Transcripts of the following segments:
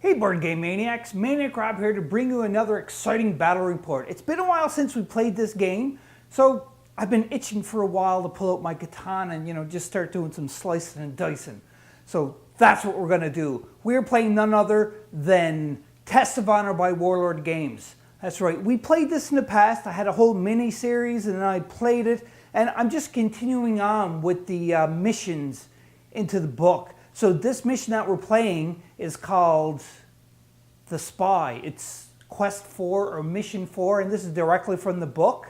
Hey Board Game Maniacs, Maniac Rob here to bring you another exciting battle report. It's been a while since we played this game, so I've been itching for a while to pull out my katana and just start doing some slicing and dicing. So that's what we're going to do. We're playing none other than Test of Honor by Warlord Games. That's right, we played this in the past. I had a whole mini-series and then I played it, and I'm just continuing on with the missions into the book. So this mission that we're playing is called The Spy. It's Quest 4 or Mission 4, and this is directly from the book.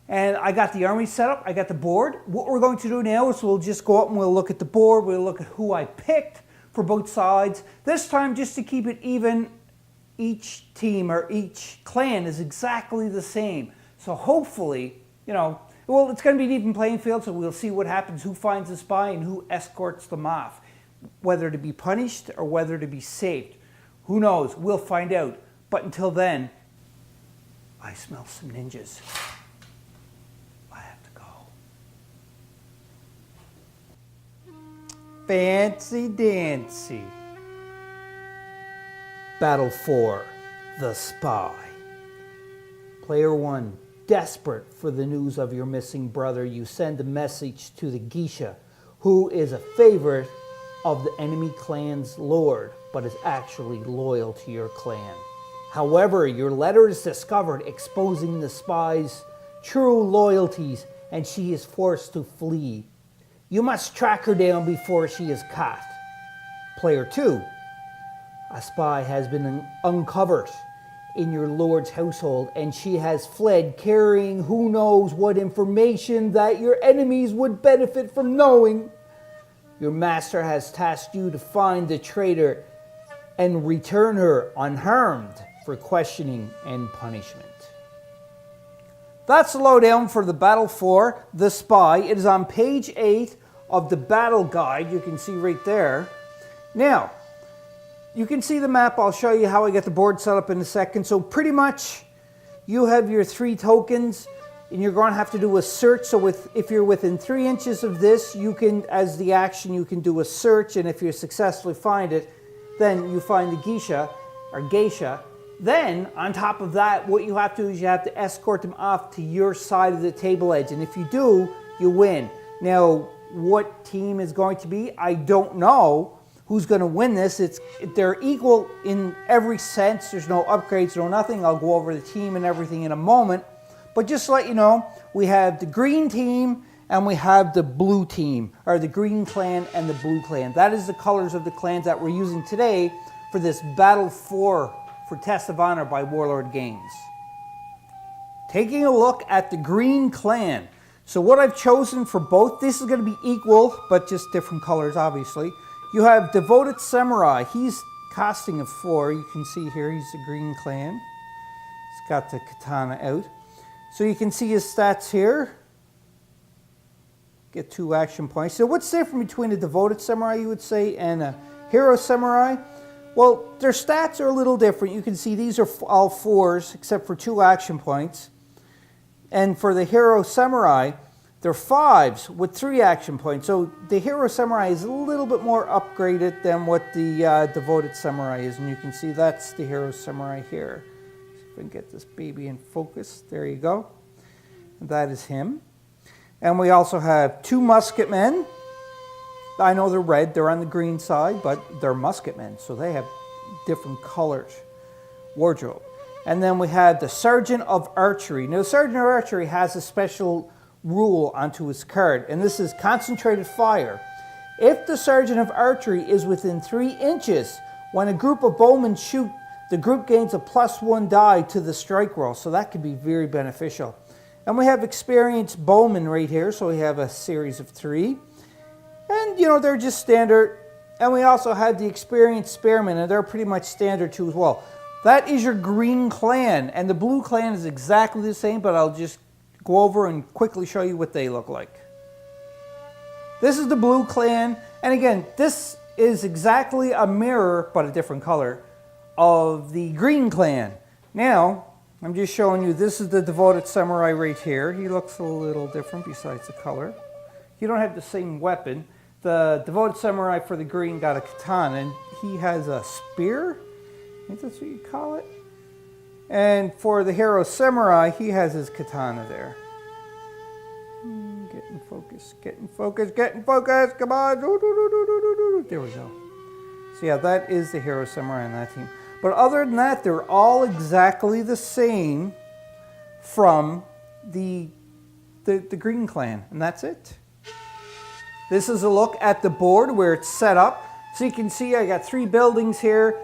And I got the army set up, I got the board. What we're going to do now is we'll just go up and we'll look at the board, we'll look at who I picked for both sides. This time, just to keep it even, each team or each clan is exactly the same. So hopefully, well, it's going to be an even playing field, so we'll see what happens, who finds the spy and who escorts them off. Whether to be punished or whether to be saved. Who knows? We'll find out. But until then, I smell some ninjas. I have to go. Fancy dancy. Battle 4, The Spy. Player 1, desperate for the news of your missing brother, you send a message to the geisha, who is a favorite of the enemy clan's lord, but is actually loyal to your clan. However, your letter is discovered, exposing the spy's true loyalties, and she is forced to flee. You must track her down before she is caught. Player 2, a spy has been uncovered in your lord's household, and she has fled carrying who knows what information that your enemies would benefit from knowing. Your master has tasked you to find the traitor and return her unharmed for questioning and punishment. That's the lowdown for the Battle 4, The Spy. It is on page 8 of the battle guide. You can see right there. Now, you can see the map. I'll show you how I get the board set up in a second. So pretty much you have your 3 tokens. And you're going to have to do a search. So if you're within 3 inches of this, you can, as the action, you can do a search. And if you successfully find it, then you find the geisha or geisha. Then, on top of that, what you have to do is you have to escort them off to your side of the table edge. And if you do, you win. Now, what team is going to be? I don't know who's going to win this. They're equal in every sense. There's no upgrades, no nothing. I'll go over the team and everything in a moment. But just to let you know, we have the green team and we have the blue team, or the green clan and the blue clan. That is the colors of the clans that we're using today for this Battle 4 for Test of Honor by Warlord Games. Taking a look at the green clan. So what I've chosen for both, this is going to be equal, but just different colors, obviously. You have Devoted Samurai. He's casting a 4. You can see here, he's the green clan. He's got the katana out. So you can see his stats here. Get 2 action points. So what's different between a Devoted Samurai, you would say, and a Hero Samurai? Well, their stats are a little different. You can see these are all 4s, except for 2 action points. And for the Hero Samurai, they're 5s with 3 action points. So the Hero Samurai is a little bit more upgraded than what the Devoted Samurai is. And you can see that's the Hero Samurai here. If we can get this baby in focus, there you go. And that is him. And we also have 2 musketmen. I know they're red, they're on the green side, but they're musketmen, so they have different colors. Wardrobe. And then we have the Sergeant of Archery. Now, the Sergeant of Archery has a special rule onto his card, and this is concentrated fire. If the Sergeant of Archery is within 3 inches, when a group of bowmen shoot, the group gains a +1 die to the strike roll, so that could be very beneficial. And we have experienced bowmen right here, so we have a series of 3. And, they're just standard. And we also have the experienced spearmen, and they're pretty much standard too as well. That is your green clan, and the blue clan is exactly the same, but I'll just go over and quickly show you what they look like. This is the blue clan, and again, this is exactly a mirror, but a different color, of the green clan. Now, I'm just showing you, this is the Devoted Samurai right here. He looks a little different besides the color. You don't have the same weapon. The Devoted Samurai for the green got a katana, and he has a spear. I think that's what you call it. And for the hero samurai, he has his katana there. Get in focus, get in focus, get in focus, come on. There we go. So yeah, that is the hero samurai on that team. But other than that, they're all exactly the same from the Green Clan, and that's it. This is a look at the board where it's set up. So you can see I got 3 buildings here.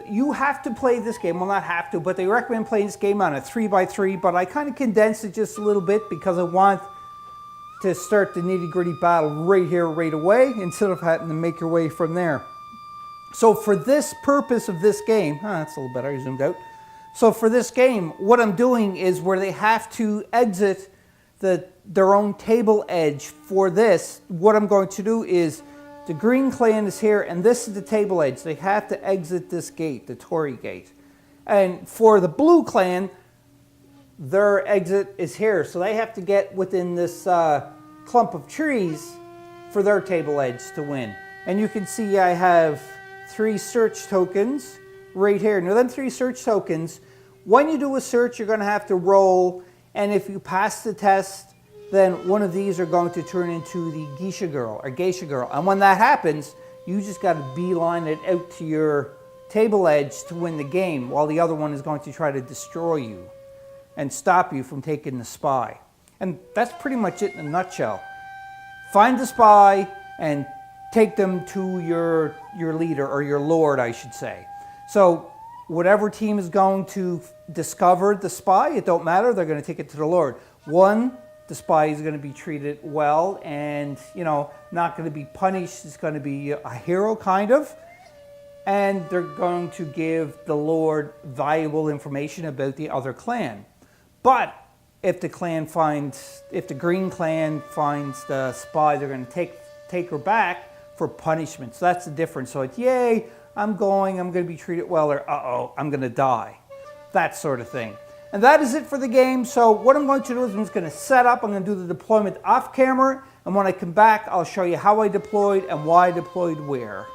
You have to play this game, well not have to, but they recommend playing this game on a 3x3, but I kind of condensed it just a little bit because I want to start the nitty-gritty battle right here, right away, instead of having to make your way from there. So for this purpose of this game, that's a little better, I zoomed out. So for this game, what I'm doing is where they have to exit their own table edge for this, what I'm going to do is the Green Clan is here, and this is the table edge. They have to exit this gate, the Torii gate. And for the Blue Clan, their exit is here. So they have to get within this clump of trees for their table edge to win. And you can see I have 3 search tokens right here. Now, them 3 search tokens, when you do a search, you're going to have to roll. And if you pass the test, then one of these are going to turn into the geisha girl or geisha girl. And when that happens, you just got to beeline it out to your table edge to win the game, while the other one is going to try to destroy you and stop you from taking the spy. And that's pretty much it in a nutshell. Find the spy and take them to your leader, or your lord, I should say. So whatever team is going to discover the spy, it don't matter, they're going to take it to the lord. One, the spy is going to be treated well and, you know, not going to be punished. It's going to be a hero, kind of. And they're going to give the lord valuable information about the other clan. But if the Green Clan finds the spy, they're going to take her back for punishment. So that's the difference. So it's, yay, I'm going to be treated well, or uh-oh, I'm going to die. That sort of thing. And that is it for the game. So what I'm going to do is I'm just going to set up. I'm going to do the deployment off camera. And when I come back, I'll show you how I deployed and why I deployed where.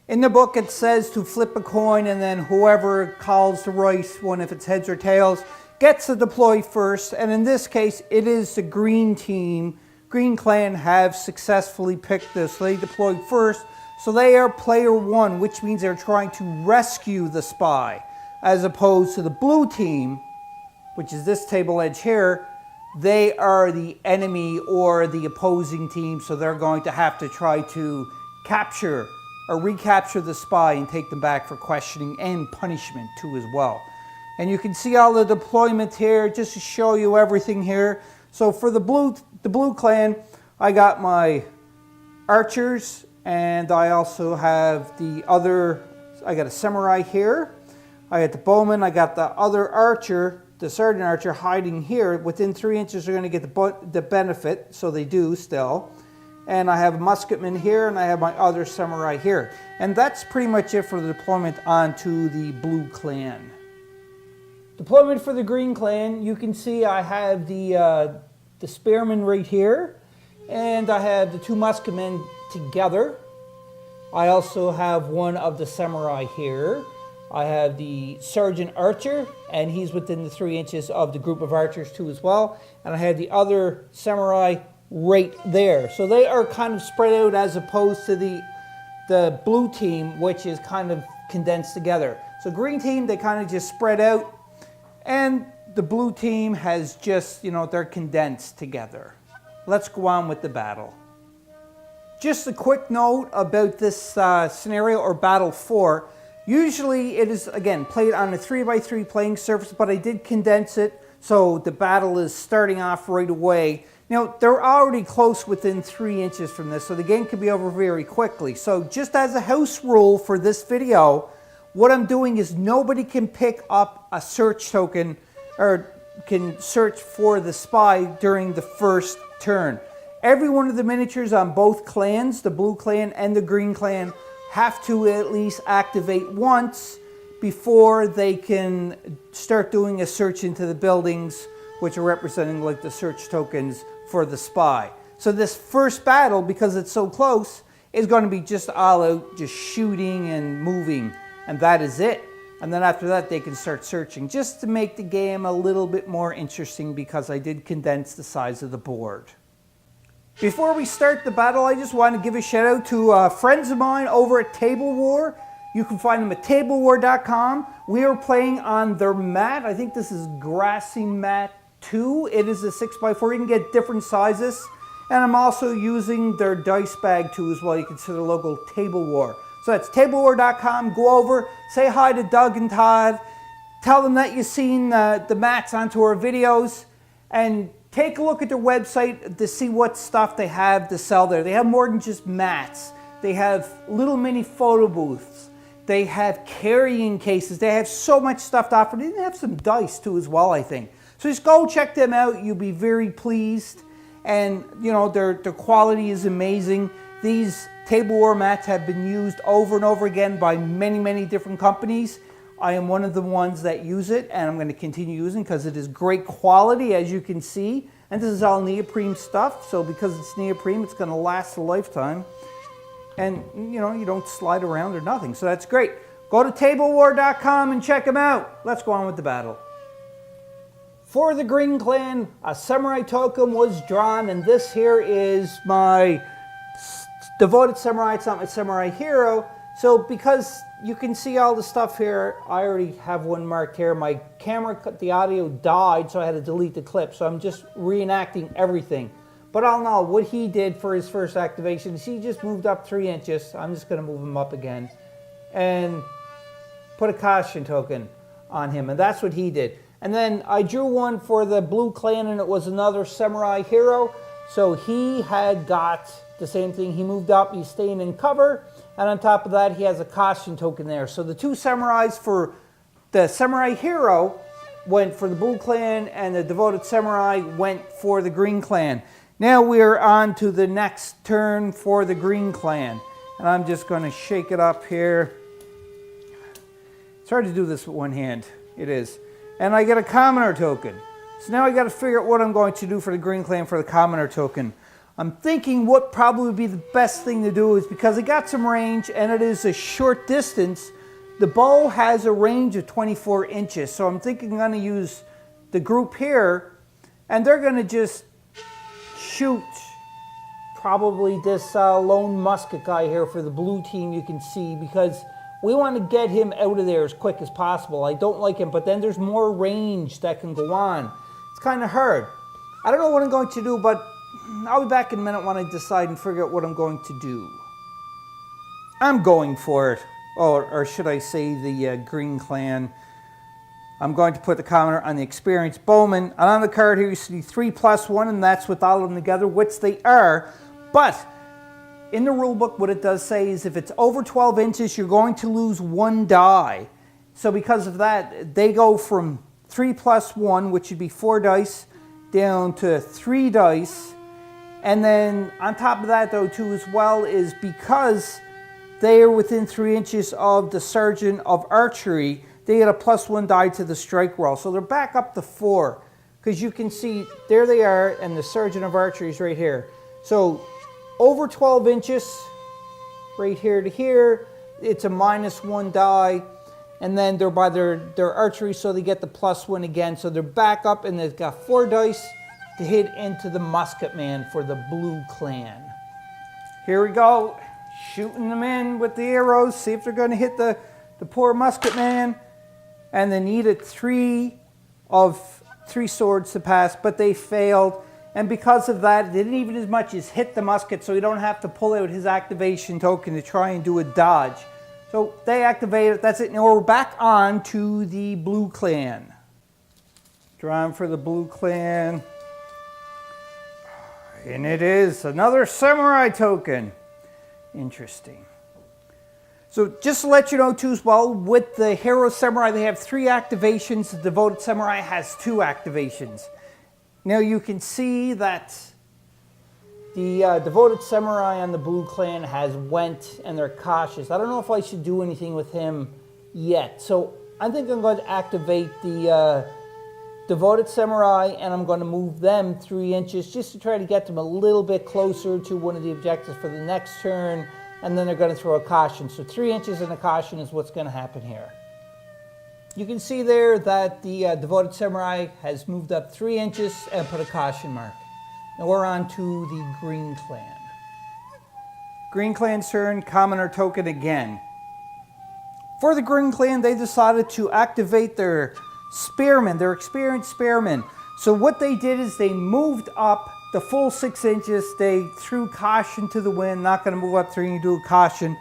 In the book, it says to flip a coin, and then whoever calls the right one, if it's heads or tails, gets to deploy first. And in this case, it is the green team. Green Clan have successfully picked this. They deployed first. So they are player 1, which means they're trying to rescue the spy. As opposed to the blue team, which is this table edge here, they are the enemy or the opposing team. So they're going to have to try to capture or recapture the spy and take them back for questioning and punishment too as well. And you can see all the deployment here, just to show you everything here. So for the blue clan, I got my archers, and I also have I got a samurai here. I got the bowman, I got the other archer, the sergeant archer hiding here. Within 3 inches, they're going to get the benefit, so they do still. And I have a musketman here, and I have my other samurai here. And that's pretty much it for the deployment onto the blue clan. Deployment for the Green Clan, you can see I have the spearman right here, and I have the 2 musketmen together. I also have one of the samurai here. I have the sergeant archer, and he's within the 3 inches of the group of archers too as well. And I have the other samurai right there. So they are kind of spread out, as opposed to the blue team, which is kind of condensed together. So green team, they kind of just spread out. And the blue team has just, they're condensed together. Let's go on with the battle. Just a quick note about this scenario or battle 4. Usually it is, again, played on a 3x3 playing surface, but I did condense it so the battle is starting off right away. Now, they're already close within 3 inches from this, so the game can be over very quickly. So just as a house rule for this video, what I'm doing is nobody can pick up a search token or can search for the spy during the first turn. Every one of the miniatures on both clans, the blue clan and the green clan, have to at least activate once before they can start doing a search into the buildings, which are representing like the search tokens for the spy. So this first battle, because it's so close, is going to be just all out, just shooting and moving, and that is it. And then after that, they can start searching, just to make the game a little bit more interesting, because I did condense the size of the board. Before we start the battle, I just want to give a shout out to friends of mine over at Table War. You can find them at tablewar.com. We are playing on their mat. I think this is Grassy Mat 2. It is a 6x4. You can get different sizes. And I'm also using their dice bag too as well. You can see the logo Table War. So that's tablewar.com. Go over, say hi to Doug and Todd. Tell them that you've seen the mats onto our videos. And take a look at their website to see what stuff they have to sell there. They have more than just mats. They have little mini photo booths. They have carrying cases. They have so much stuff to offer. They even have some dice too as well, I think. So just go check them out. You'll be very pleased. And you know, their quality is amazing. These Table War mats have been used over and over again by many, many different companies. I am one of the ones that use it, and I'm going to continue using because it is great quality, as you can see. And this is all neoprene stuff, so because it's neoprene, it's going to last a lifetime. And you know, you don't slide around or nothing, so that's great. Go to tablewar.com and check them out. Let's go on with the battle. For the Green Clan, a samurai token was drawn, and this here is my devoted samurai. It's not my samurai hero. So because you can see all the stuff here, I already have one marked here. My camera, the audio died, so I had to delete the clip. So I'm just reenacting everything. But all in all, what he did for his first activation is he just moved up 3 inches. I'm just going to move him up again. And put a caution token on him. And that's what he did. And then I drew one for the blue clan, and it was another samurai hero. So he had got the same thing. He moved up. He's staying in cover. And on top of that, he has a caution token there. So the two samurais for the samurai hero went for the blue clan, and the devoted samurai went for the green clan. Now we're on to the next turn for the Green Clan. And I'm just going to shake it up here. It's hard to do this with one hand. It is. And I get a commoner token. So now I got to figure out what I'm going to do for the Green Clan for the commoner token. I'm thinking what probably would be the best thing to do is, because it got some range and it is a short distance, the bow has a range of 24 inches. So I'm thinking I'm going to use the group here, and they're going to just shoot probably this lone musket guy here for the blue team, you can see, because we want to get him out of there as quick as possible. I don't like him, but then there's more range that can go on. It's kind of hard. I don't know what I'm going to do, but I'll be back in a minute when I decide and figure out what I'm going to do. I'm going for it. Or should I say the Green Clan. I'm going to put the commoner on the experienced bowman. And on the card here you see 3+1, and that's with all of them together, which they are. But in the rule book, what it does say is if it's over 12 inches, you're going to lose 1 die. So because of that, they go from 3+1, which would be 4 dice, down to 3 dice. And then on top of that, though, too, as well, is because they are within 3 inches of the sergeant of archery, they get a +1 die to the strike roll. So they're back up to 4. Because you can see, there they are, and the sergeant of archery is right here. So over 12 inches, right here to here, it's a -1 die. And then they're by their archery, so they get the +1 again. So they're back up, and they've got 4 dice to hit into the musket man for the blue clan. Here we go, shooting them in with the arrows, see if they're going to hit the poor musket man. And they needed 3 swords to pass, but they failed. And because of that, they didn't even as much as hit the musket, so he don't have to pull out his activation token to try and do a dodge. So they activate it, that's it. Now we're back on to the blue clan. Drawing for the blue clan. And it is another samurai token. Interesting. So just to let you know too as well, with the hero samurai, they have 3 activations. The devoted samurai has 2 activations. Now you can see that the devoted samurai on the blue clan has went, and they're cautious. I don't know if I should do anything with him yet. So I think I'm going to activate the devoted samurai, and I'm going to move them 3 inches just to try to get them a little bit closer to one of the objectives for the next turn, and then they're going to throw a caution. So 3 inches and a caution is what's going to happen here. You can see there that the devoted samurai has moved up 3 inches and put a caution mark. Now we're on to the green clan. Green clan's turn, common or token again. For the green clan, they decided to activate their spearmen, their experienced spearmen. So what they did is they moved up the full 6 inches. They threw caution to the wind, not going to move up 3 and do a caution.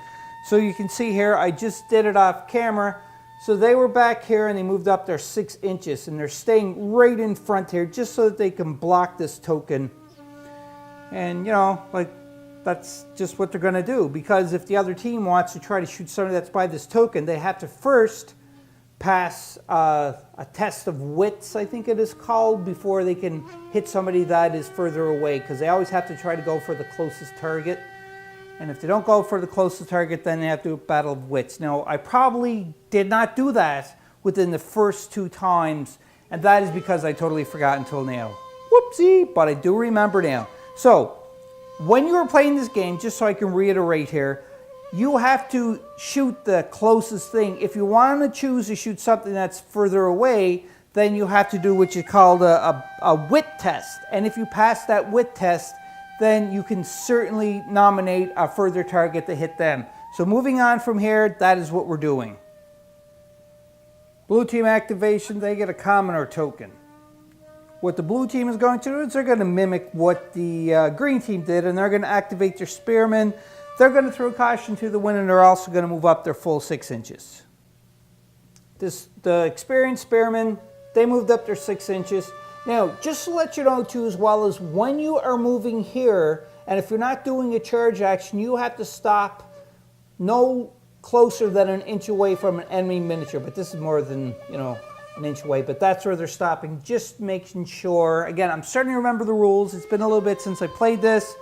So you can see here, I just did it off camera. So they were back here and they moved up their 6 inches, and they're staying right in front here just so that they can block this token. And you know, like, that's just what they're going to do, because if the other team wants to try to shoot somebody that's by this token, they have to first pass a test of wits, I think it is called, before they can hit somebody that is further away, because they always have to try to go for the closest target. And if they don't go for the closest target, then they have to do a battle of wits. Now, I probably did not do that within the first 2 times, and that is because I totally forgot until now. Whoopsie, but I do remember now. So, when you are playing this game, just so I can reiterate here, you have to shoot the closest thing. If you want to choose to shoot something that's further away, then you have to do what is called a wit test. And if you pass that wit test, then you can certainly nominate a further target to hit them. So moving on from here, that is what we're doing. Blue team activation, they get a common or token. What the blue team is going to do is they're going to mimic what the green team did, and they're going to activate their spearmen. They're going to throw caution to the wind, and they're also going to move up their full 6 inches. The experienced spearmen, they moved up their 6 inches. Now, just to let you know too, as well, as when you are moving here, and if you're not doing a charge action, you have to stop no closer than an inch away from an enemy miniature. But this is more than, you know, an inch away, but that's where they're stopping, just making sure. Again, I'm starting to remember the rules. It's been a little bit since I played this.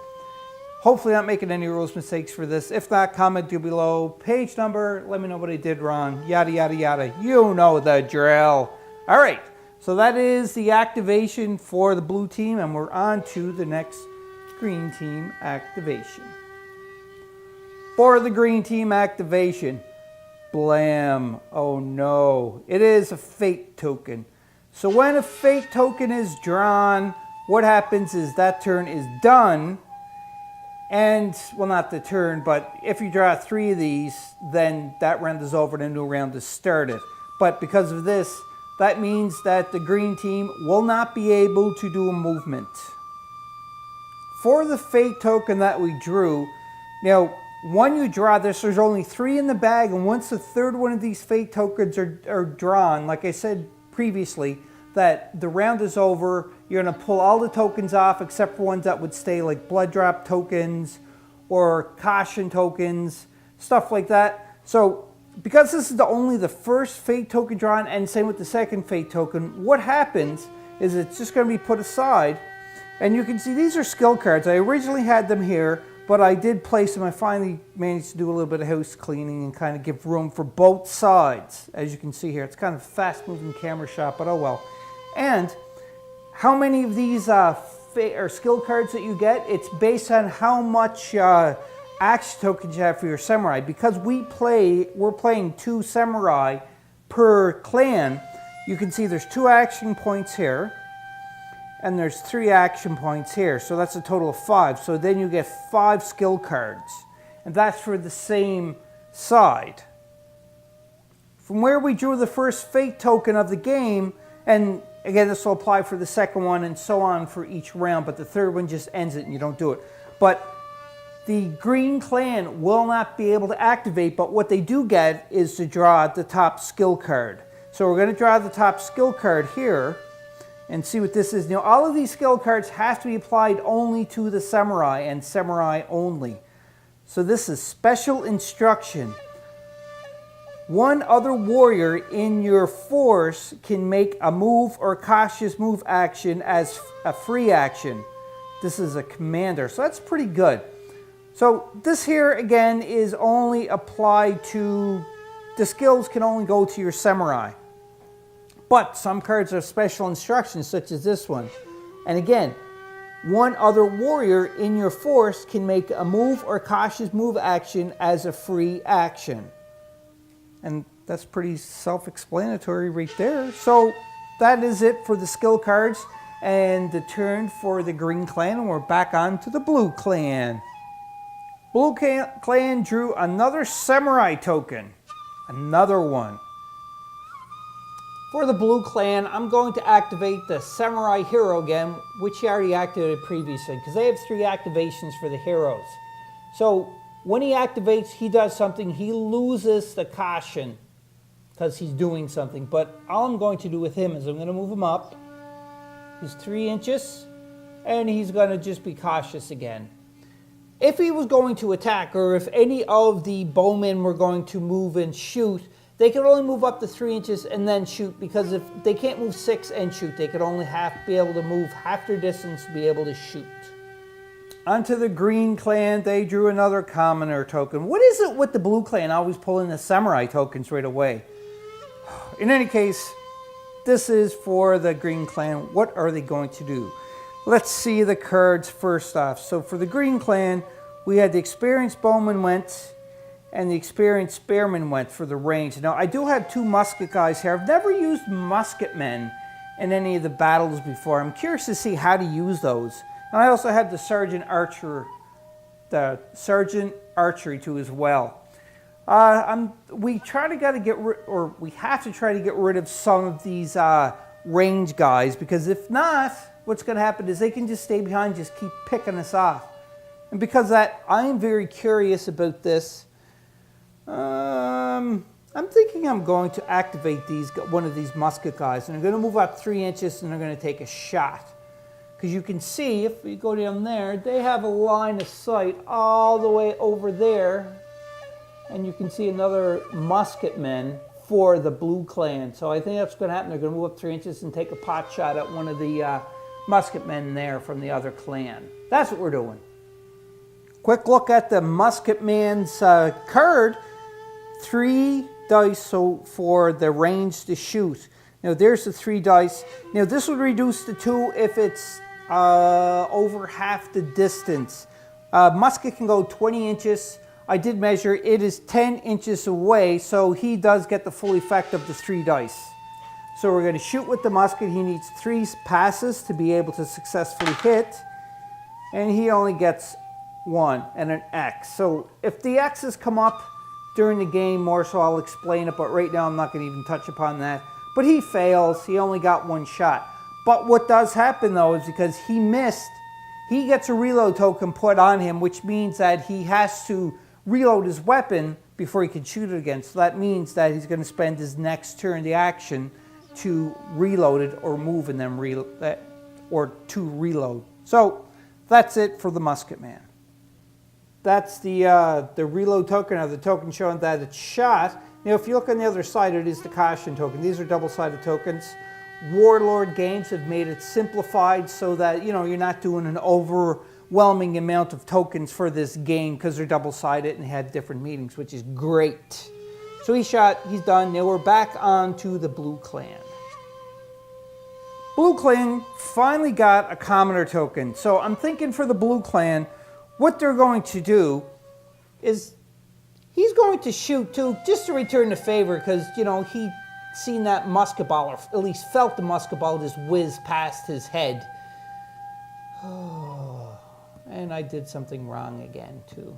Hopefully not making any rules mistakes for this. If not, comment down below. Page number, let me know what I did wrong. Yada, yada, yada. You know the drill. All right, so that is the activation for the blue team, and we're on to the next green team activation. For the green team activation, blam, oh no, it is a fate token. So when a fate token is drawn, what happens is that turn is done, and, well, not the turn, but if you draw 3 of these, then that round is over and a new round is started. But because of this, that means that the green team will not be able to do a movement. For the fate token that we drew, now, when you draw this, there's only 3 in the bag, and once the third one of these fate tokens are drawn, like I said previously, that the round is over, you're going to pull all the tokens off except for ones that would stay, like blood drop tokens or caution tokens, stuff like that. So because this is only the first fate token drawn, and same with the second fate token, what happens is it's just going to be put aside, and you can see these are skill cards. I originally had them here, but I did place them. I finally managed to do a little bit of house cleaning and kind of give room for both sides. As you can see here, it's kind of a fast-moving camera shot, but oh well. And how many of these or skill cards that you get, it's based on how much action tokens you have for your samurai. Because we're playing 2 samurai per clan, you can see there's 2 action points here, and there's 3 action points here, so that's a total of 5. So then you get 5 skill cards, and that's for the same side. From where we drew the first fate token of the game, and again, this will apply for the second one and so on for each round, but the third one just ends it and you don't do it. But the green clan will not be able to activate, but what they do get is to draw the top skill card. So we're going to draw the top skill card here and see what this is. Now, all of these skill cards have to be applied only to the samurai and samurai only. So this is special instruction. One other warrior in your force can make a move or cautious move action as a free action. This is a commander, so that's pretty good. So this here, again, is only applied to the skills can only go to your samurai. But some cards have special instructions, such as this one. And again, one other warrior in your force can make a move or cautious move action as a free action. And that's pretty self-explanatory right there. So that is it for the skill cards and the turn for the green clan. And we're back on to the blue clan. Blue clan drew another samurai token. Another one. For the blue clan, I'm going to activate the samurai hero again, which he already activated previously, because they have 3 activations for the heroes. So when he activates, he does something, he loses the caution because he's doing something. But all I'm going to do with him is I'm going to move him up. He's 3 inches, and he's going to just be cautious again. If he was going to attack, or if any of the bowmen were going to move and shoot, they could only move up to 3 inches and then shoot, because if they can't move 6 and shoot, they could only be able to move half their distance to be able to shoot. Onto the green clan, they drew another commoner token. What is it with the blue clan always pulling the samurai tokens right away? In any case, this is for the green clan. What are they going to do? Let's see the cards first off. So for the green clan, we had the experienced bowman went, and the experienced spearman went for the range. Now, I do have 2 musket guys here. I've never used musket men in any of the battles before. I'm curious to see how to use those. And I also have the sergeant archery too as well. We have to try to get rid of some of these range guys, because if not, what's going to happen is they can just stay behind, just keep picking us off. And because of that, I am very curious about this. I'm thinking I'm going to activate one of these musket guys, and I'm going to move up 3 inches, and they're going to take a shot. Because you can see, if we go down there, they have a line of sight all the way over there, and you can see another musketman for the blue clan. So I think that's going to happen. They're going to move up 3 inches and take a pot shot at one of the musketmen there from the other clan. That's what we're doing. Quick look at the musketman's card. 3 dice so for the range to shoot. Now there's the 3 dice. Now this would reduce to 2 if it's over half the distance. Musket can go 20 inches. I did measure, it is 10 inches away, so he does get the full effect of the 3 dice. So we're going to shoot with the musket. He needs 3 passes to be able to successfully hit, and he only gets 1 and an X. So if the X's come up during the game more, so I'll explain it, but right now I'm not going to even touch upon that. But he fails. He only got 1 shot. But what does happen though is because he missed, he gets a reload token put on him, which means that he has to reload his weapon before he can shoot it again. So that means that he's going to spend his next turn, the action, to reload it or move and then to reload. So that's it for the musketman. That's the reload token, or the token showing that it's shot. Now, if you look on the other side, it is the caution token. These are double-sided tokens. Warlord Games have made it simplified so that, you know, you're not doing an overwhelming amount of tokens for this game, because they're double-sided and they have different meanings, which is great. So he's shot, he's done. Now we're back on to the blue clan. Blue clan finally got a commoner token. So I'm thinking for the blue clan, what they're going to do is he's going to shoot too, just to return the favor, because, you know, he seen that musket ball, or at least felt the musket ball just whiz past his head. And I did something wrong again too.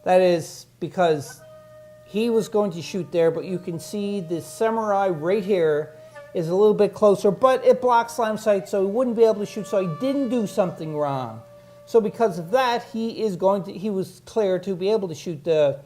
That is because he was going to shoot there, but you can see the samurai right here is a little bit closer, but it blocks line of sight, so he wouldn't be able to shoot, so he didn't do something wrong. So because of that, he was clear to be able to shoot the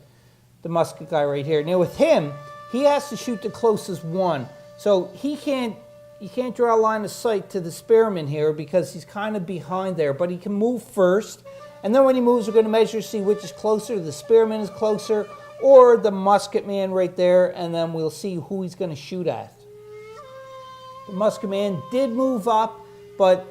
musket guy right here. Now with him, he has to shoot the closest one. So you can't draw a line of sight to the spearman here because he's kind of behind there, but he can move first. And then when he moves, we're going to measure, see which is closer. The spearman is closer, or the musket man right there, and then we'll see who he's going to shoot at. The musket man did move up, but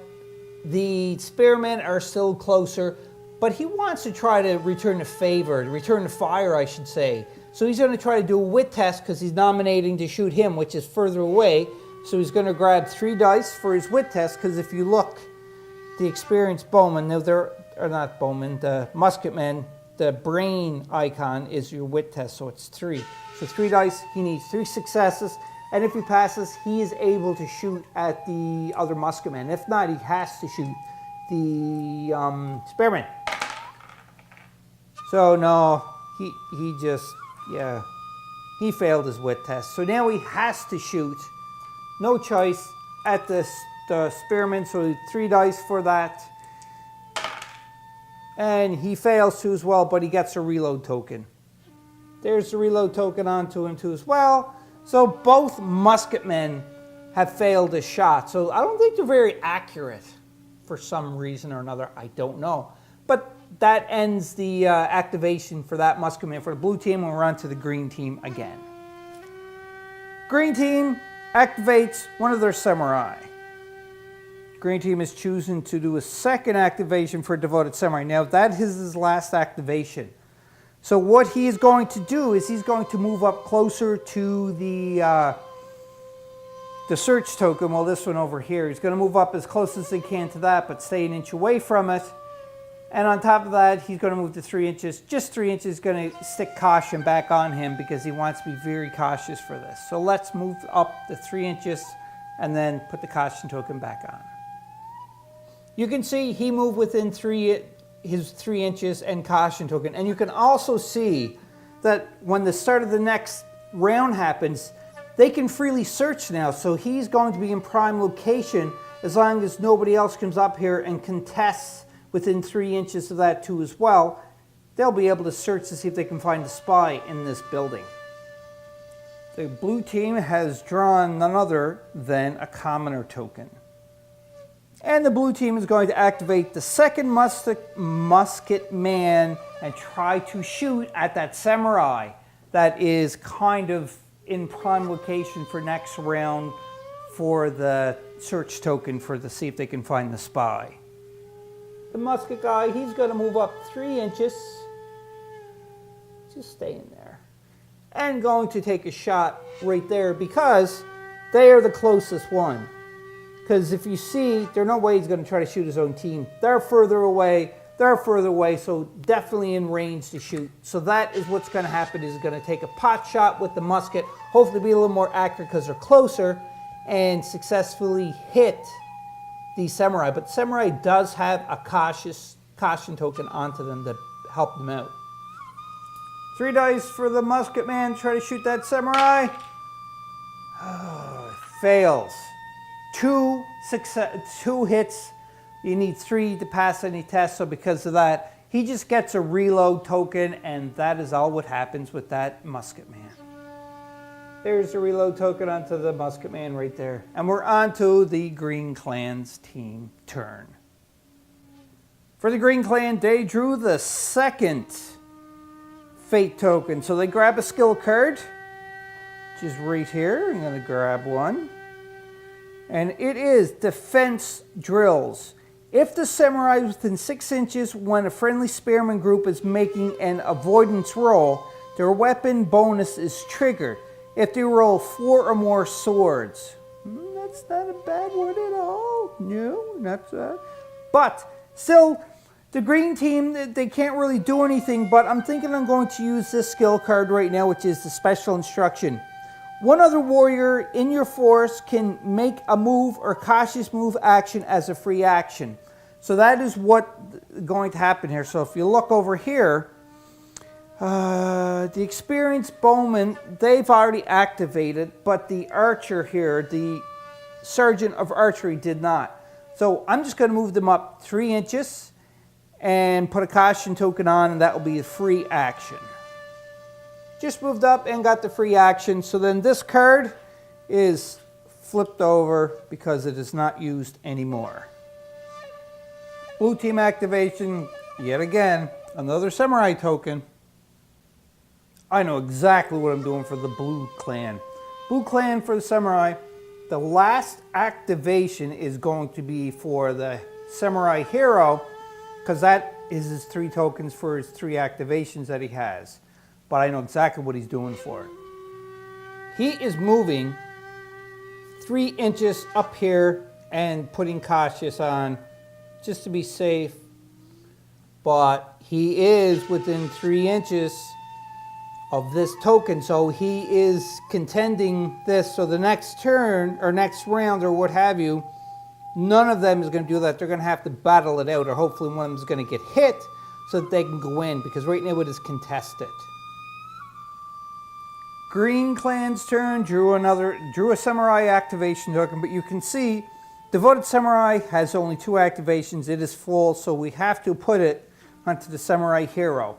the spearmen are still closer. But he wants to try to return the favor, return the fire, I should say. So he's going to try to do a wit test because he's nominating to shoot him, which is further away. So he's going to grab 3 dice for his wit test, because if you look, the experienced bowman, no, they're not bowman, the musketmen, the brain icon is your wit test, so it's 3. So 3 dice, he needs 3 successes, and if he passes, he is able to shoot at the other musketman. If not, he has to shoot the spearman. So no, he just, yeah, he failed his wit test. So now he has to shoot, no choice, at the spearman, so 3 dice for that. And he fails to as well, but he gets a reload token. There's the reload token onto him too as well. So both musketmen have failed a shot. So I don't think they're very accurate for some reason or another. I don't know. But that ends the activation for that musketman for the blue team, and we're on to the green team again. Green team activates one of their samurai. Green team is choosing to do a second activation for a devoted samurai. Now that is his last activation. So what he is going to do is he's going to move up closer to the search token. Well, this one over here. He's going to move up as close as he can to that, but stay an inch away from it. And on top of that, he's going to move to 3 inches. Just 3 inches. He's going to stick caution back on him because he wants to be very cautious for this. So let's move up the 3 inches and then put the caution token back on. You can see he moved within his 3 inches and caution token. And you can also see that when the start of the next round happens, they can freely search now. So he's going to be in prime location as long as nobody else comes up here and contests within 3 inches of that too as well. They'll be able to search to see if they can find a spy in this building. The blue team has drawn none other than a commoner token. And the blue team is going to activate the second musket man and try to shoot at that samurai that is kind of in prime location for next round for the search token to see if they can find the spy. The musket guy, he's going to move up 3 inches, just staying there, and going to take a shot right there because they are the closest one. Because if you see, there's no way he's going to try to shoot his own team. They're further away, so definitely in range to shoot. So that is what's going to happen, is going to take a pot shot with the musket, hopefully be a little more accurate because they're closer, and successfully hit the samurai. But the samurai does have a caution token onto them to help them out. 3 dice for the musket man, try to shoot that samurai. Oh, fails. 2 hits. You need 3 to pass any test, so because of that, he just gets a reload token, and that is all what happens with that musket man. There's the reload token onto the musket man right there. And we're on to the Green Clan's team turn. For the Green Clan, they drew the second fate token. So they grab a skill card, which is right here. I'm going to grab one. And it is Defense Drills. If the samurai is within 6 inches when a friendly spearman group is making an avoidance roll, their weapon bonus is triggered. If they roll 4 or more swords. That's not a bad one at all. No, not that. But still, the green team, they can't really do anything, but I'm thinking I'm going to use this skill card right now, which is the special instruction. One other warrior in your force can make a move or cautious move action as a free action. So that is what's going to happen here. So if you look over here, the experienced bowman, they've already activated, but the archer here, the sergeant of archery, did not. So I'm just going to move them up 3 inches and put a caution token on, and that will be a free action. Just moved up and got the free action. So then this card is flipped over because it is not used anymore. Blue team activation, yet again, another samurai token. I know exactly what I'm doing for the blue clan. Blue clan for the samurai. The last activation is going to be for the samurai hero, because that is his 3 tokens for his 3 activations that he has. but I know exactly what he's doing for it. He is moving 3 inches up here and putting cautious on just to be safe, but he is within 3 inches of this token, so he is contending this. So the next turn or next round or what have you, none of them is going to do that. They're going to have to battle it out, or hopefully one of them is going to get hit so that they can go in, because right now it is contested. Green Clan's turn, drew a Samurai activation token, but you can see Devoted Samurai has only 2 activations. It is full, so we have to put it onto the Samurai Hero.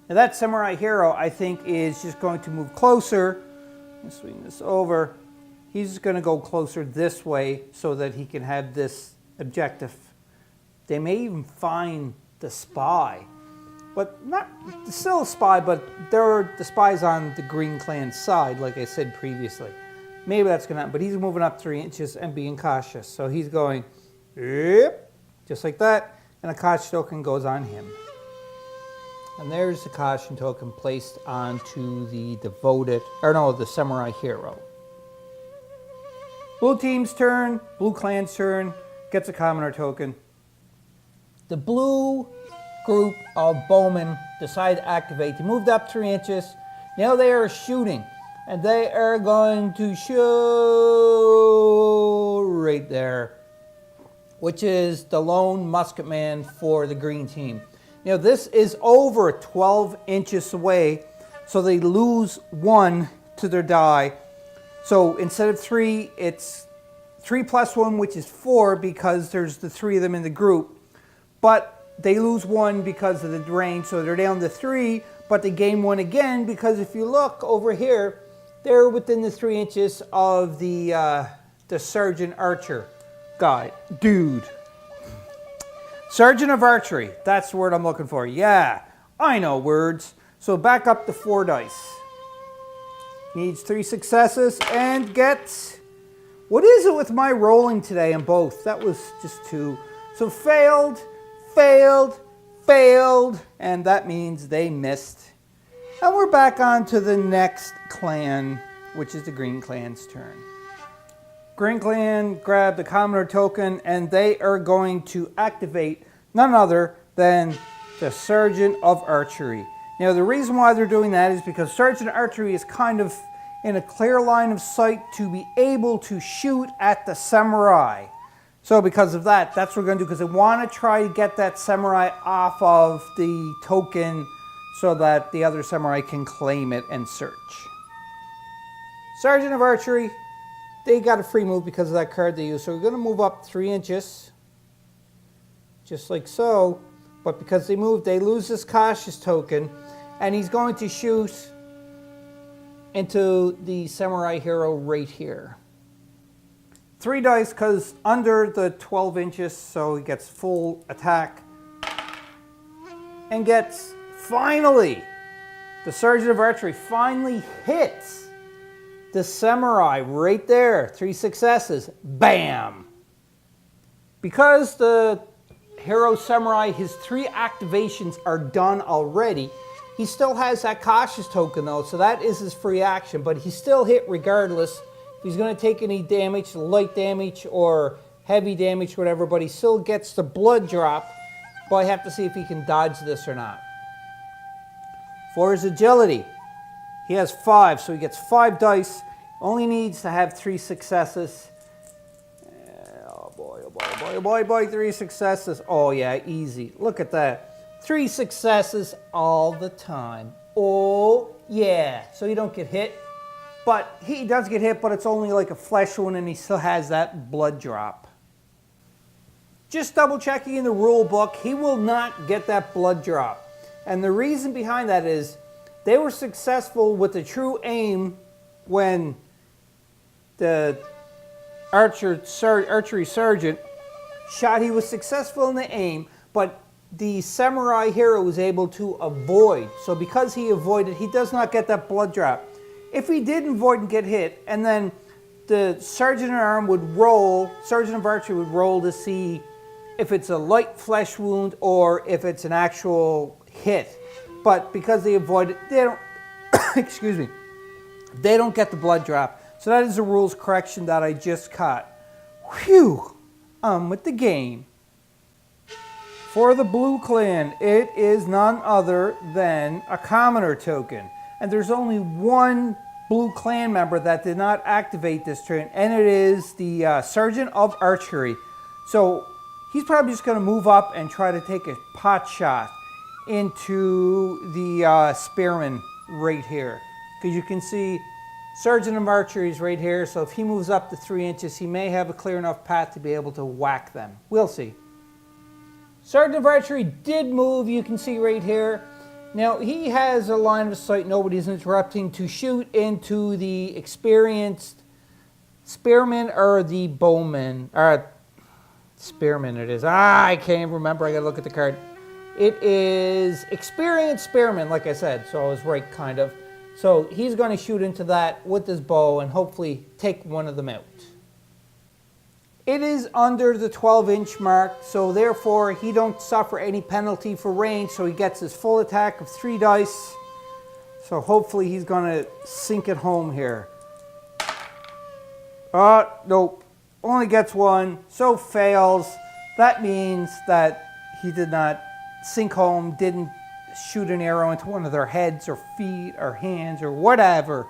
Now that Samurai Hero, I think, is just going to move closer. Let's swing this over. He's just going to go closer this way so that he can have this objective. They may even find the spy. But not still a spy, but there are the spies on the Green Clan side, like I said previously. Maybe that's going to happen, but he's moving up 3 inches and being cautious. So he's going, yep, just like that, and a caution token goes on him. And there's the caution token placed onto the the Samurai Hero. Blue team's turn, Blue Clan's turn, gets a commoner token. The blue group of bowmen decide to activate. They moved up 3 inches. Now they are shooting, and they are going to shoot right there, which is the lone musket man for the green team. Now this is over 12 inches away, so they lose 1 to their die. So instead of 3, it's 3 plus 1, which is 4, because there's the 3 of them in the group. But they lose 1 because of the range, so they're down to 3, but they gain 1 again, because if you look over here, they're within the 3 inches of the Sergeant Archer guy. Dude. Sergeant of Archery, that's the word I'm looking for. Yeah, I know words. So back up to 4 dice. Needs 3 successes and gets... What is it with my rolling today on both? That was just 2. So failed, failed, failed, and that means they missed. And we're back on to the next clan, which is the Green Clan's turn. Green Clan grabbed the commoner token, and they are going to activate none other than the Sergeant of Archery. Now the reason why they're doing that is because Sergeant Archery is kind of in a clear line of sight to be able to shoot at the samurai. So because of that, that's what we're going to do, because they want to try to get that samurai off of the token so that the other samurai can claim it and search. Sergeant of Archery, they got a free move because of that card they use. So we're going to move up 3 inches, just like so. But because they moved, they lose this cautious token, and he's going to shoot into the Samurai Hero right here. 3 dice, because under the 12 inches, so he gets full attack. And gets, finally, the Sergeant of Archery finally hits the Samurai right there. 3 successes. Bam! Because the Hero Samurai, his 3 activations are done already, he still has that cautious token though, so that is his free action, but he's still hit regardless. If he's going to take any damage, light damage or heavy damage, whatever, but he still gets the blood drop, but I have to see if he can dodge this or not. For his agility, he has 5, so he gets 5 dice, only needs to have 3 successes. Oh boy, oh boy, oh boy, oh boy, boy, 3 successes. Oh yeah, easy. Look at that. 3 successes all the time. Oh yeah. So you don't get hit. But he does get hit, but it's only like a flesh wound, and he still has that blood drop. Just double checking in the rule book, he will not get that blood drop. And the reason behind that is they were successful with the true aim when the archery sergeant shot. He was successful in the aim, but the Samurai Hero was able to avoid. So because he avoided, he does not get that blood drop. If he did avoid and get hit, and then the Sergeant at Arm would roll, Sergeant of Archery would roll to see if it's a light flesh wound or if it's an actual hit. But because they avoided, excuse me, they don't get the blood drop. So that is a rules correction that I just caught. Whew, with the game. For the blue clan, it is none other than a commoner token. And there's only one blue clan member that did not activate this turn, and it is the Sergeant of Archery. So he's probably just going to move up and try to take a pot shot into the spearman right here. Because you can see Sergeant of Archery is right here, so if he moves up to 3 inches, he may have a clear enough path to be able to whack them. We'll see. Sergeant of Archery did move, you can see right here. Now, he has a line of sight, nobody's interrupting, to shoot into the experienced spearman or the bowman. Spearman it is. I can't remember, I gotta look at the card. It is experienced spearman, like I said, so I was right, kind of. So he's going to shoot into that with his bow and hopefully take one of them out. It is under the 12-inch mark, so therefore he don't suffer any penalty for range, so he gets his full attack of 3 dice. So hopefully he's going to sink it home here. Nope. Only gets 1, so fails. That means that he did not sink home, didn't shoot an arrow into one of their heads or feet or hands or whatever.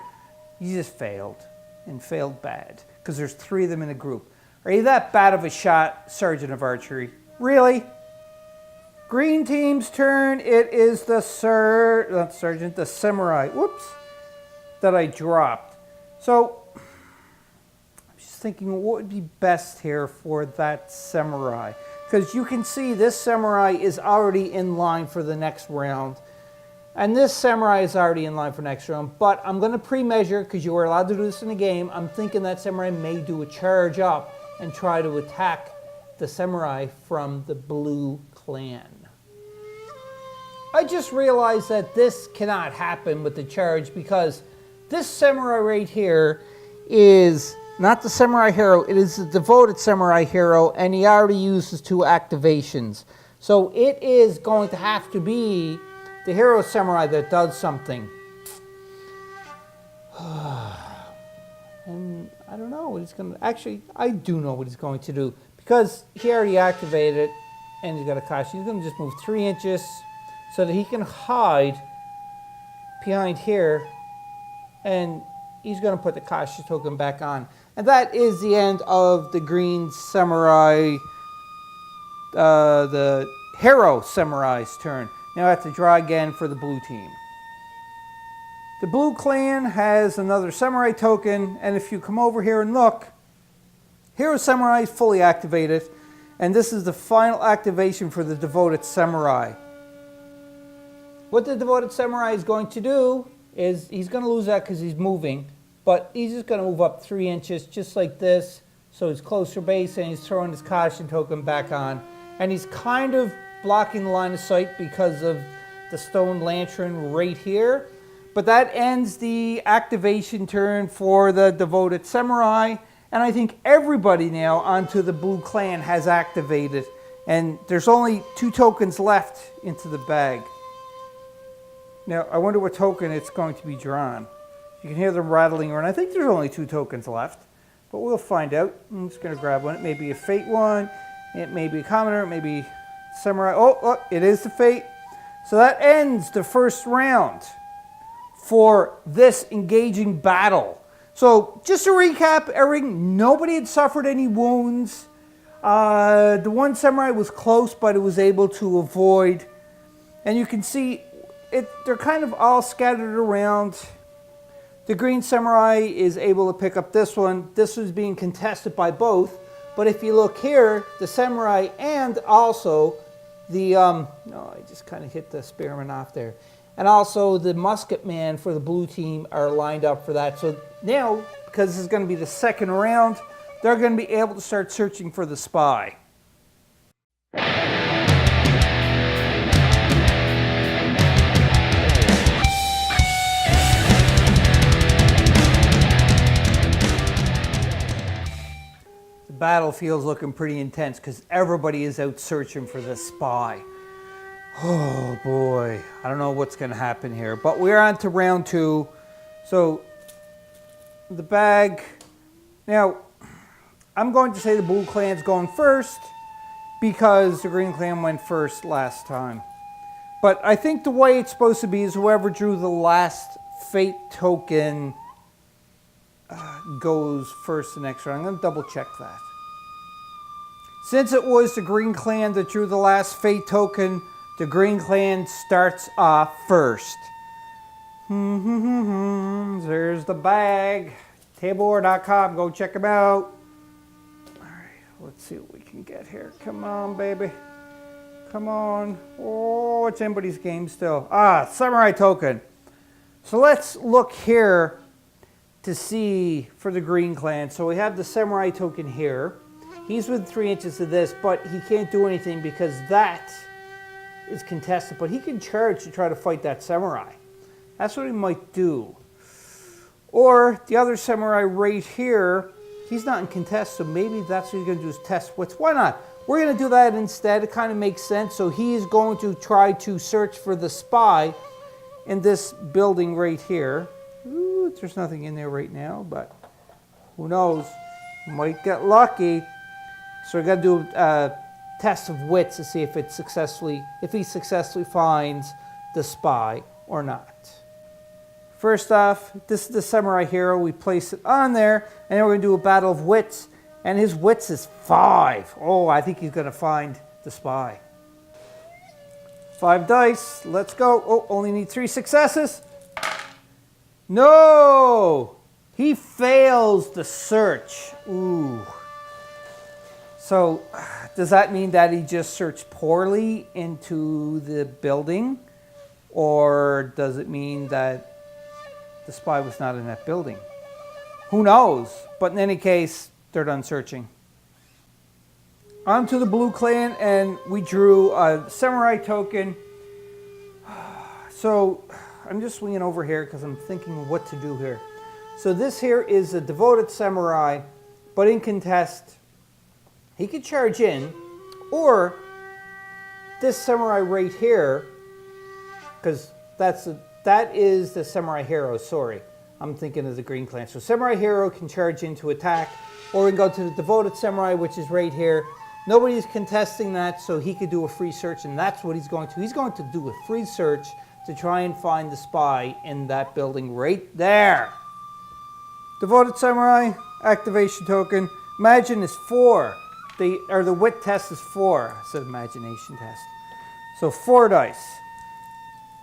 He just failed, and failed bad, because there's 3 of them in a group. Are you that bad of a shot, Sergeant of Archery? Really? Green team's turn. It is the the Samurai. Whoops. That I dropped. So, I'm just thinking what would be best here for that Samurai. Because you can see this Samurai is already in line for the next round. And this Samurai is already in line for next round. But I'm going to pre-measure, because you are allowed to do this in the game. I'm thinking that Samurai may do a charge up and try to attack the Samurai from the blue clan. I just realized that this cannot happen with the charge, because this Samurai right here is not the Samurai Hero, it is the devoted Samurai Hero, and he already uses 2 activations. So it is going to have to be the Hero Samurai that does something. And I don't know what he's going to... Actually, I do know what he's going to do, because he already activated it, and he's got a costume. He's going to just move 3 inches so that he can hide behind here, and he's going to put the costume token back on. And that is the end of the green Samurai, the Hero Samurai's turn. Now I have to draw again for the blue team. The blue clan has another Samurai token, and if you come over here and look, Hero Samurai is fully activated, and this is the final activation for the Devoted Samurai. What the Devoted Samurai is going to do is, he's going to lose that because he's moving, but he's just going to move up 3 inches, just like this, so he's closer base, and he's throwing his caution token back on, and he's kind of blocking the line of sight because of the stone lantern right here. But that ends the activation turn for the Devoted Samurai, and I think everybody now onto the blue clan has activated, and there's only 2 tokens left into the bag. Now I wonder what token it's going to be drawn. You can hear them rattling around. I think there's only 2 tokens left, but we'll find out. I'm just going to grab one. It may be a Fate one, it may be a Commoner, it may be Samurai. Oh, look, it is the Fate. So that ends the first round for this engaging battle. So just to recap everything, nobody had suffered any wounds. The one Samurai was close, but it was able to avoid. And you can see they're kind of all scattered around. The green Samurai is able to pick up this one. This was being contested by both. But if you look here, the Samurai and also the, no, I just kind of hit the spearman off there. And also the musket man for the blue team are lined up for that. So now, because this is going to be the second round, they're going to be able to start searching for the spy. The battlefield's looking pretty intense because everybody is out searching for the spy. Oh boy, I don't know what's going to happen here, but we're on to round 2. So the bag, now I'm going to say the blue clan's going first because the green clan went first last time. But I think the way it's supposed to be is whoever drew the last fate token goes first the next round. I'm going to double check that. Since it was the green clan that drew the last fate token, the green clan starts off first. There's the bag. Tableor.com, go check them out. All right, let's see what we can get here. Come on, baby. Come on. Oh, it's anybody's game still. Samurai token. So let's look here to see for the green clan. So we have the samurai token here. He's within 3 inches of this, but he can't do anything because that is contested. But he can charge to try to fight that samurai. That's what he might do. Or the other samurai right here, he's not in contest, so maybe that's what he's going to do is test wits. Why not? We're going to do that instead. It kind of makes sense. So he is going to try to search for the spy in this building right here. Ooh, there's nothing in there right now, but who knows? Might get lucky. So we're going to do a test of wits to see if he successfully finds the spy or not. First off, this is the samurai hero. We place it on there, and then we're going to do a battle of wits. And his wits is 5. Oh, I think he's going to find the spy. 5 dice. Let's go. Oh, only need 3 successes. No! He fails the search. Ooh. So, does that mean that he just searched poorly into the building? Or does it mean that the spy was not in that building? Who knows? But in any case, they're done searching. On to the blue clan, and we drew a samurai token. So I'm just swinging over here because I'm thinking what to do here. So this here is a devoted samurai, but in contest, he could charge in, or this samurai right here, because that is the samurai hero, sorry. I'm thinking of the green clan. So samurai hero can charge in to attack, or we can go to the devoted samurai, which is right here. Nobody's contesting that, so he could do a free search, and that's what he's going to. He's going to do a free search to try and find the spy in that building right there. Devoted samurai, activation token. Imagine is 4. The wit test is 4. I said imagination test. So 4 dice.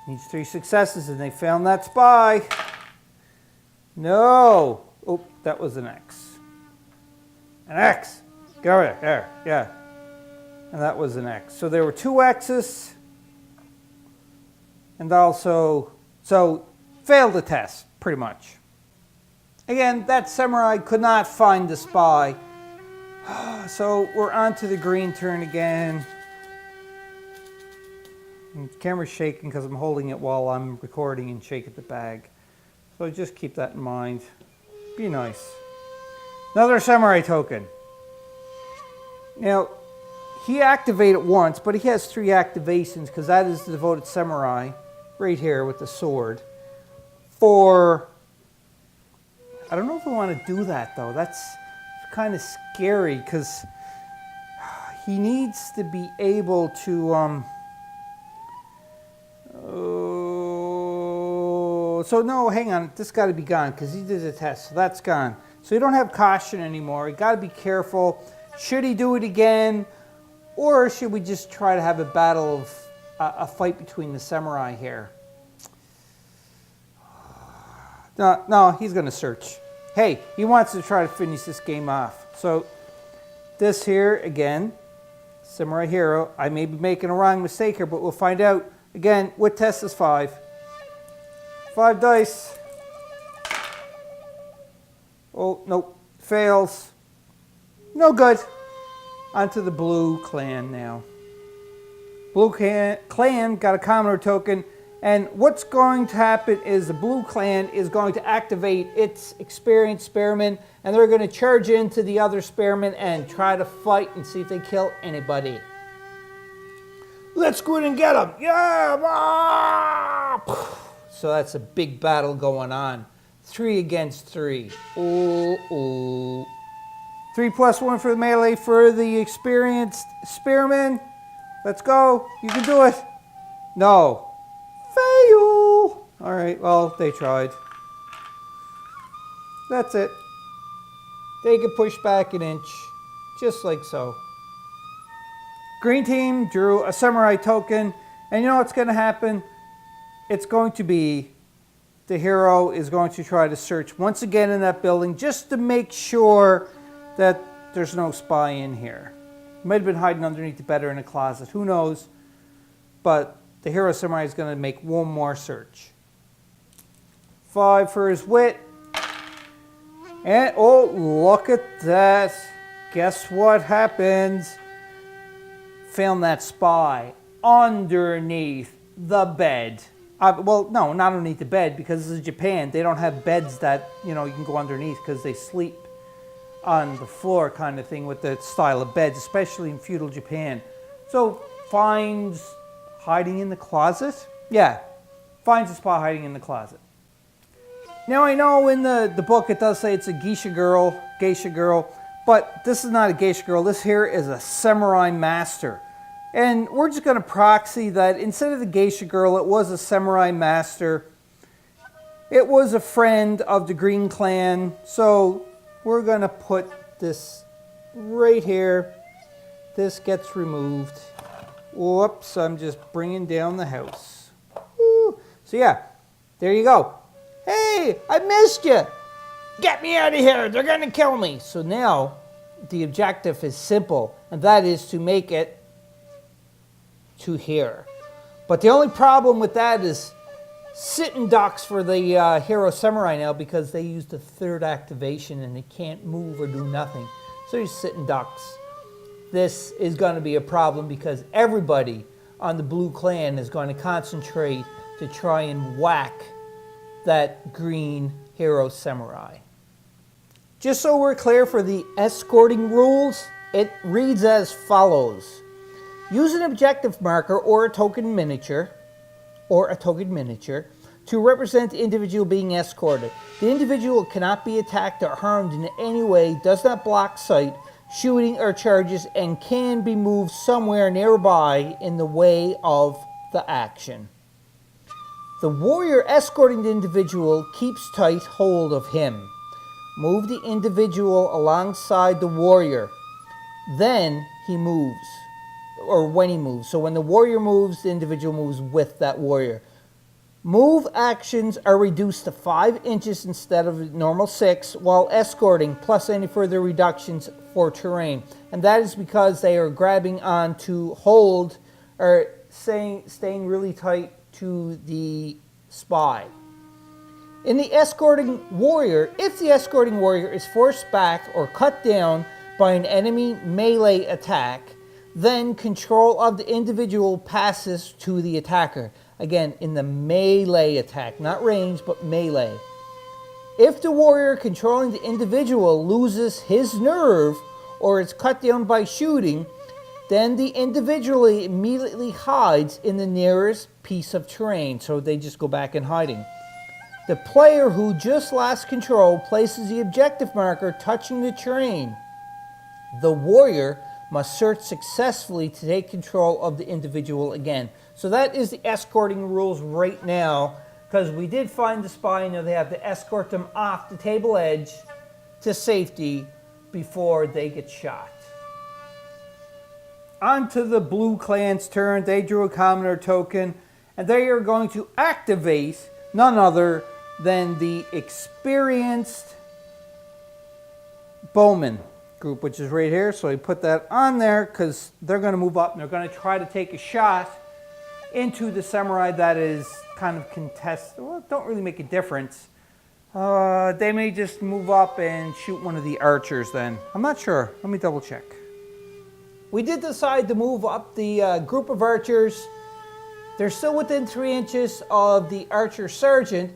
Needs 3 successes, and they found that spy. No. Oh, that was an X. An X. Get over there. There. Yeah. And that was an X. So there were 2 X's. And also, so failed the test, pretty much. Again, that samurai could not find the spy. So we're on to the green turn again. And the camera's shaking because I'm holding it while I'm recording and shaking the bag. So just keep that in mind. Be nice. Another samurai token. Now, he activated once, but he has 3 activations because that is the devoted samurai right here with the sword. For, I don't know if I want to do that though. That's kind of scary because he needs to be able to, so no, hang on, this got to be gone because he did a test, so that's gone. So you don't have caution anymore. You got to be careful. Should he do it again, or should we just try to have a battle of a fight between the samurai here? No, he's going to search. Hey, he wants to try to finish this game off. So this here again, samurai hero. I may be making a wrong mistake here, but we'll find out. Again, wit test is 5. 5 dice. Oh, nope. Fails. No good. Onto the blue clan now. Blue clan got a commoner token. And what's going to happen is the blue clan is going to activate its experienced spearmen. And they're going to charge into the other spearmen and try to fight and see if they kill anybody. Let's go in and get him. Yeah! Ah! So that's a big battle going on. 3 against 3. Ooh, ooh. 3+1 for the melee for the experienced spearman. Let's go. You can do it. No. Fail. All right, well, they tried. That's it. They can push back an inch, just like so. Green team drew a samurai token, and you know what's going to happen? It's going to be the hero is going to try to search once again in that building just to make sure that there's no spy in here. Might have been hiding underneath the bed or in a closet, who knows? But the hero samurai is going to make one more search. 5 for his wit. And oh, look at that. Guess what happens? Found that spy underneath the bed. Well, no, not underneath the bed, because this is Japan. They don't have beds that, you know, you can go underneath because they sleep on the floor kind of thing with the style of beds, especially in feudal Japan. So finds hiding in the closet? Yeah, finds a spy hiding in the closet. Now I know in the book it does say it's a geisha girl, but this is not a geisha girl. This here is a samurai master. And we're just going to proxy that instead of the geisha girl, it was a samurai master. It was a friend of the Green Clan. So we're going to put this right here. This gets removed. Whoops, I'm just bringing down the house. Woo. So yeah, there you go. Hey, I missed you. Get me out of here. They're going to kill me. So now the objective is simple, and that is to make it to here. But the only problem with that is sitting ducks for the hero samurai now, because they use the 3rd activation and they can't move or do nothing. So you're sitting ducks. This is going to be a problem because everybody on the blue clan is going to concentrate to try and whack that green hero samurai. Just so we're clear for the escorting rules, it reads as follows. Use an objective marker or a token miniature to represent the individual being escorted. The individual cannot be attacked or harmed in any way, does not block sight, shooting, or charges, and can be moved somewhere nearby in the way of the action. The warrior escorting the individual keeps tight hold of him. Move the individual alongside the warrior. Then he moves. Or when he moves. So when the warrior moves, the individual moves with that warrior. Move actions are reduced to 5 inches instead of normal 6, while escorting, plus any further reductions for terrain. And that is because they are grabbing on to hold, or staying really tight to the spy. In the escorting warrior, if the escorting warrior is forced back or cut down by an enemy melee attack, then control of the individual passes to the attacker. Again, in the melee attack, not range, but melee. If the warrior controlling the individual loses his nerve or is cut down by shooting, then the individual immediately hides in the nearest piece of terrain, so they just go back in hiding. The player who just lost control places the objective marker touching the terrain. The warrior must search successfully to take control of the individual again. So that is the escorting rules right now, because we did find the spy, and they have to escort them off the table edge to safety before they get shot. On to the blue clan's turn. They drew a commoner token, and they are going to activate none other than the experienced bowman group, which is right here. So we put that on there because they're going to move up and they're going to try to take a shot into the samurai that is kind of contested. Well, it don't really make a difference. They may just move up and shoot one of the archers then. I'm not sure. Let me double check. We did decide to move up the group of archers. They're still within 3 inches of the archer sergeant,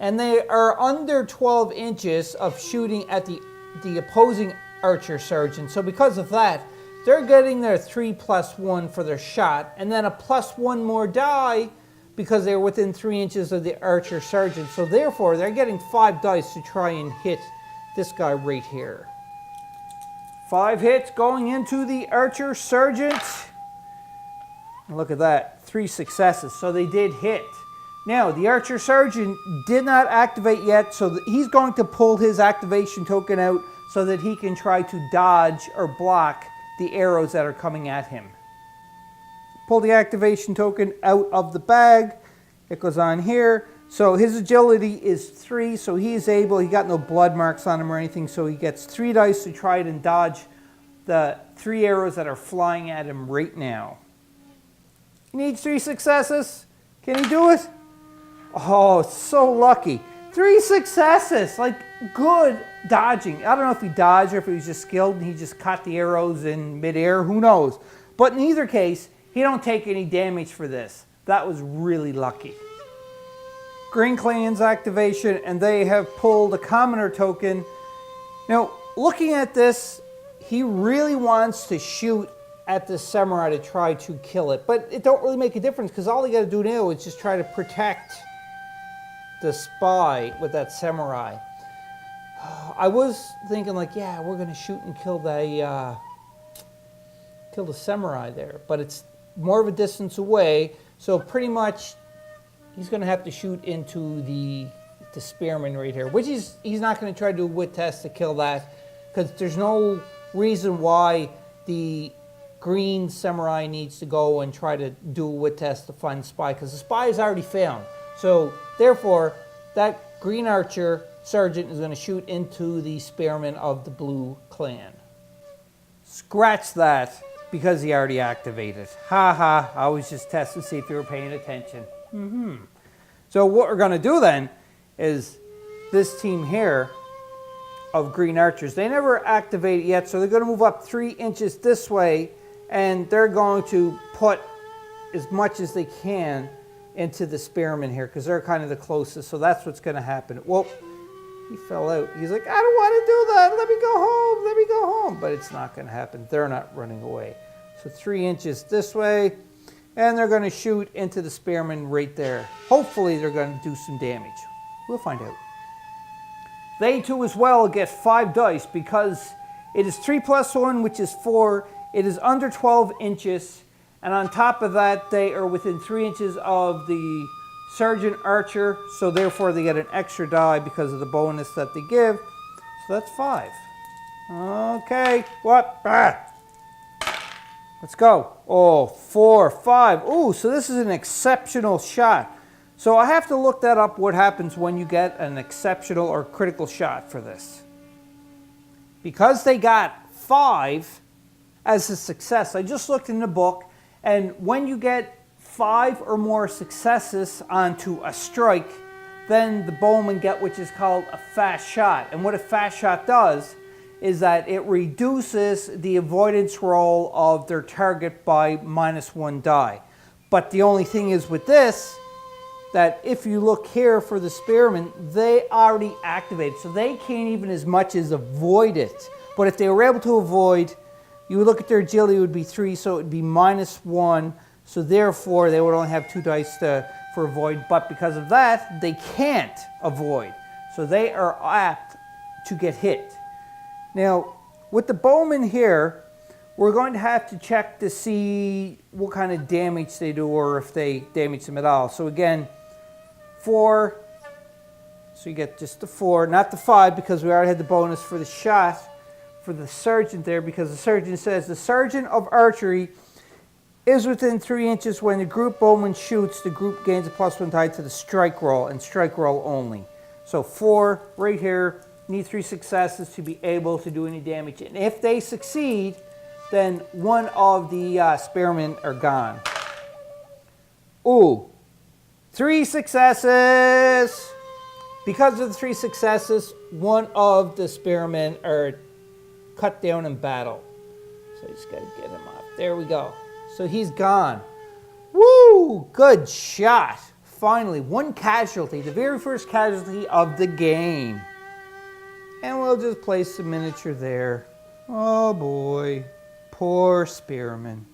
and they are under 12 inches of shooting at the opposing archer sergeant. So because of that, they're getting their 3+1 for their shot, and then a +1 more die because they're within 3 inches of the archer sergeant. So therefore, they're getting 5 dice to try and hit this guy right here. 5 hits going into the archer sergeant. Look at that, 3 successes. So they did hit. Now, the archer sergeant did not activate yet, so he's going to pull his activation token out so that he can try to dodge or block the arrows that are coming at him. Pull the activation token out of the bag. It goes on here. So his agility is 3, so he is able, he got no blood marks on him or anything, so he gets 3 dice to try and dodge the 3 arrows that are flying at him right now. He needs 3 successes. Can he do it? Oh, so lucky. 3 successes, like good dodging. I don't know if he dodged or if he was just skilled and he just caught the arrows in midair, who knows. But in either case, he don't take any damage for this. That was really lucky. Green Clan's activation, and they have pulled a commoner token. Now, looking at this, he really wants to shoot at the samurai to try to kill it. But it don't really make a difference because all he got to do now is just try to protect the spy with that samurai. I was thinking like, yeah, we're going to shoot and kill the samurai there. But it's more of a distance away. So pretty much he's going to have to shoot into the spearman right here. Which he's not going to try to do a wit test to kill that. Because there's no reason why the green samurai needs to go and try to do a wit test to find the spy, because the spy is already found. So therefore, that green archer sergeant is going to shoot into the spearman of the blue clan. Scratch that, because he already activated. Ha ha, I was just testing to see if you were paying attention. So what we're going to do then is this team here of green archers, they never activated yet, so they're going to move up 3 inches this way, and they're going to put as much as they can into the spearmen here because they're kind of the closest. So that's what's going to happen. Well, he fell out. He's like, I don't want to do that. Let me go home. Let me go home. But it's not going to happen. They're not running away. So 3 inches this way, and they're going to shoot into the spearmen right there. Hopefully they're going to do some damage. We'll find out. They too as well get 5 dice because it is 3+1, which is 4. It is under 12 inches, and on top of that, they are within 3 inches of the sergeant archer, so therefore they get an extra die because of the bonus that they give. So that's 5. Okay, what? Let's go. Oh, 4, 5. Ooh, so this is an exceptional shot. So I have to look that up, what happens when you get an exceptional or critical shot for this. Because they got 5 as a success, I just looked in the book, and when you get 5 or more successes onto a strike, then the bowmen get which is called a fast shot. And what a fast shot does is that it reduces the avoidance roll of their target by -1 die. But the only thing is with this, that if you look here for the spearmen, they already activated, so they can't even as much as avoid it. But if they were able to avoid, you would look at their agility, it would be 3, so it would be -1. So therefore, they would only have 2 dice for avoid. But because of that, they can't avoid. So they are apt to get hit. Now, with the bowmen here, we're going to have to check to see what kind of damage they do or if they damage them at all. So again, 4. So you get just the 4, not the 5, because we already had the bonus for the shot for the sergeant there, because the sergeant says the sergeant of archery is within 3 inches when the group bowman shoots. The group gains a +1 die to the strike roll, and strike roll only. So 4 right here, need 3 successes to be able to do any damage. And if they succeed, then one of the spearmen are gone. Ooh, 3 successes. Because of the 3 successes, one of the spearmen are cut down in battle. So you just got to get him up. There we go. So he's gone. Woo! Good shot. Finally, 1 casualty, the very first casualty of the game. And we'll just place the miniature there. Oh boy. Poor spearman.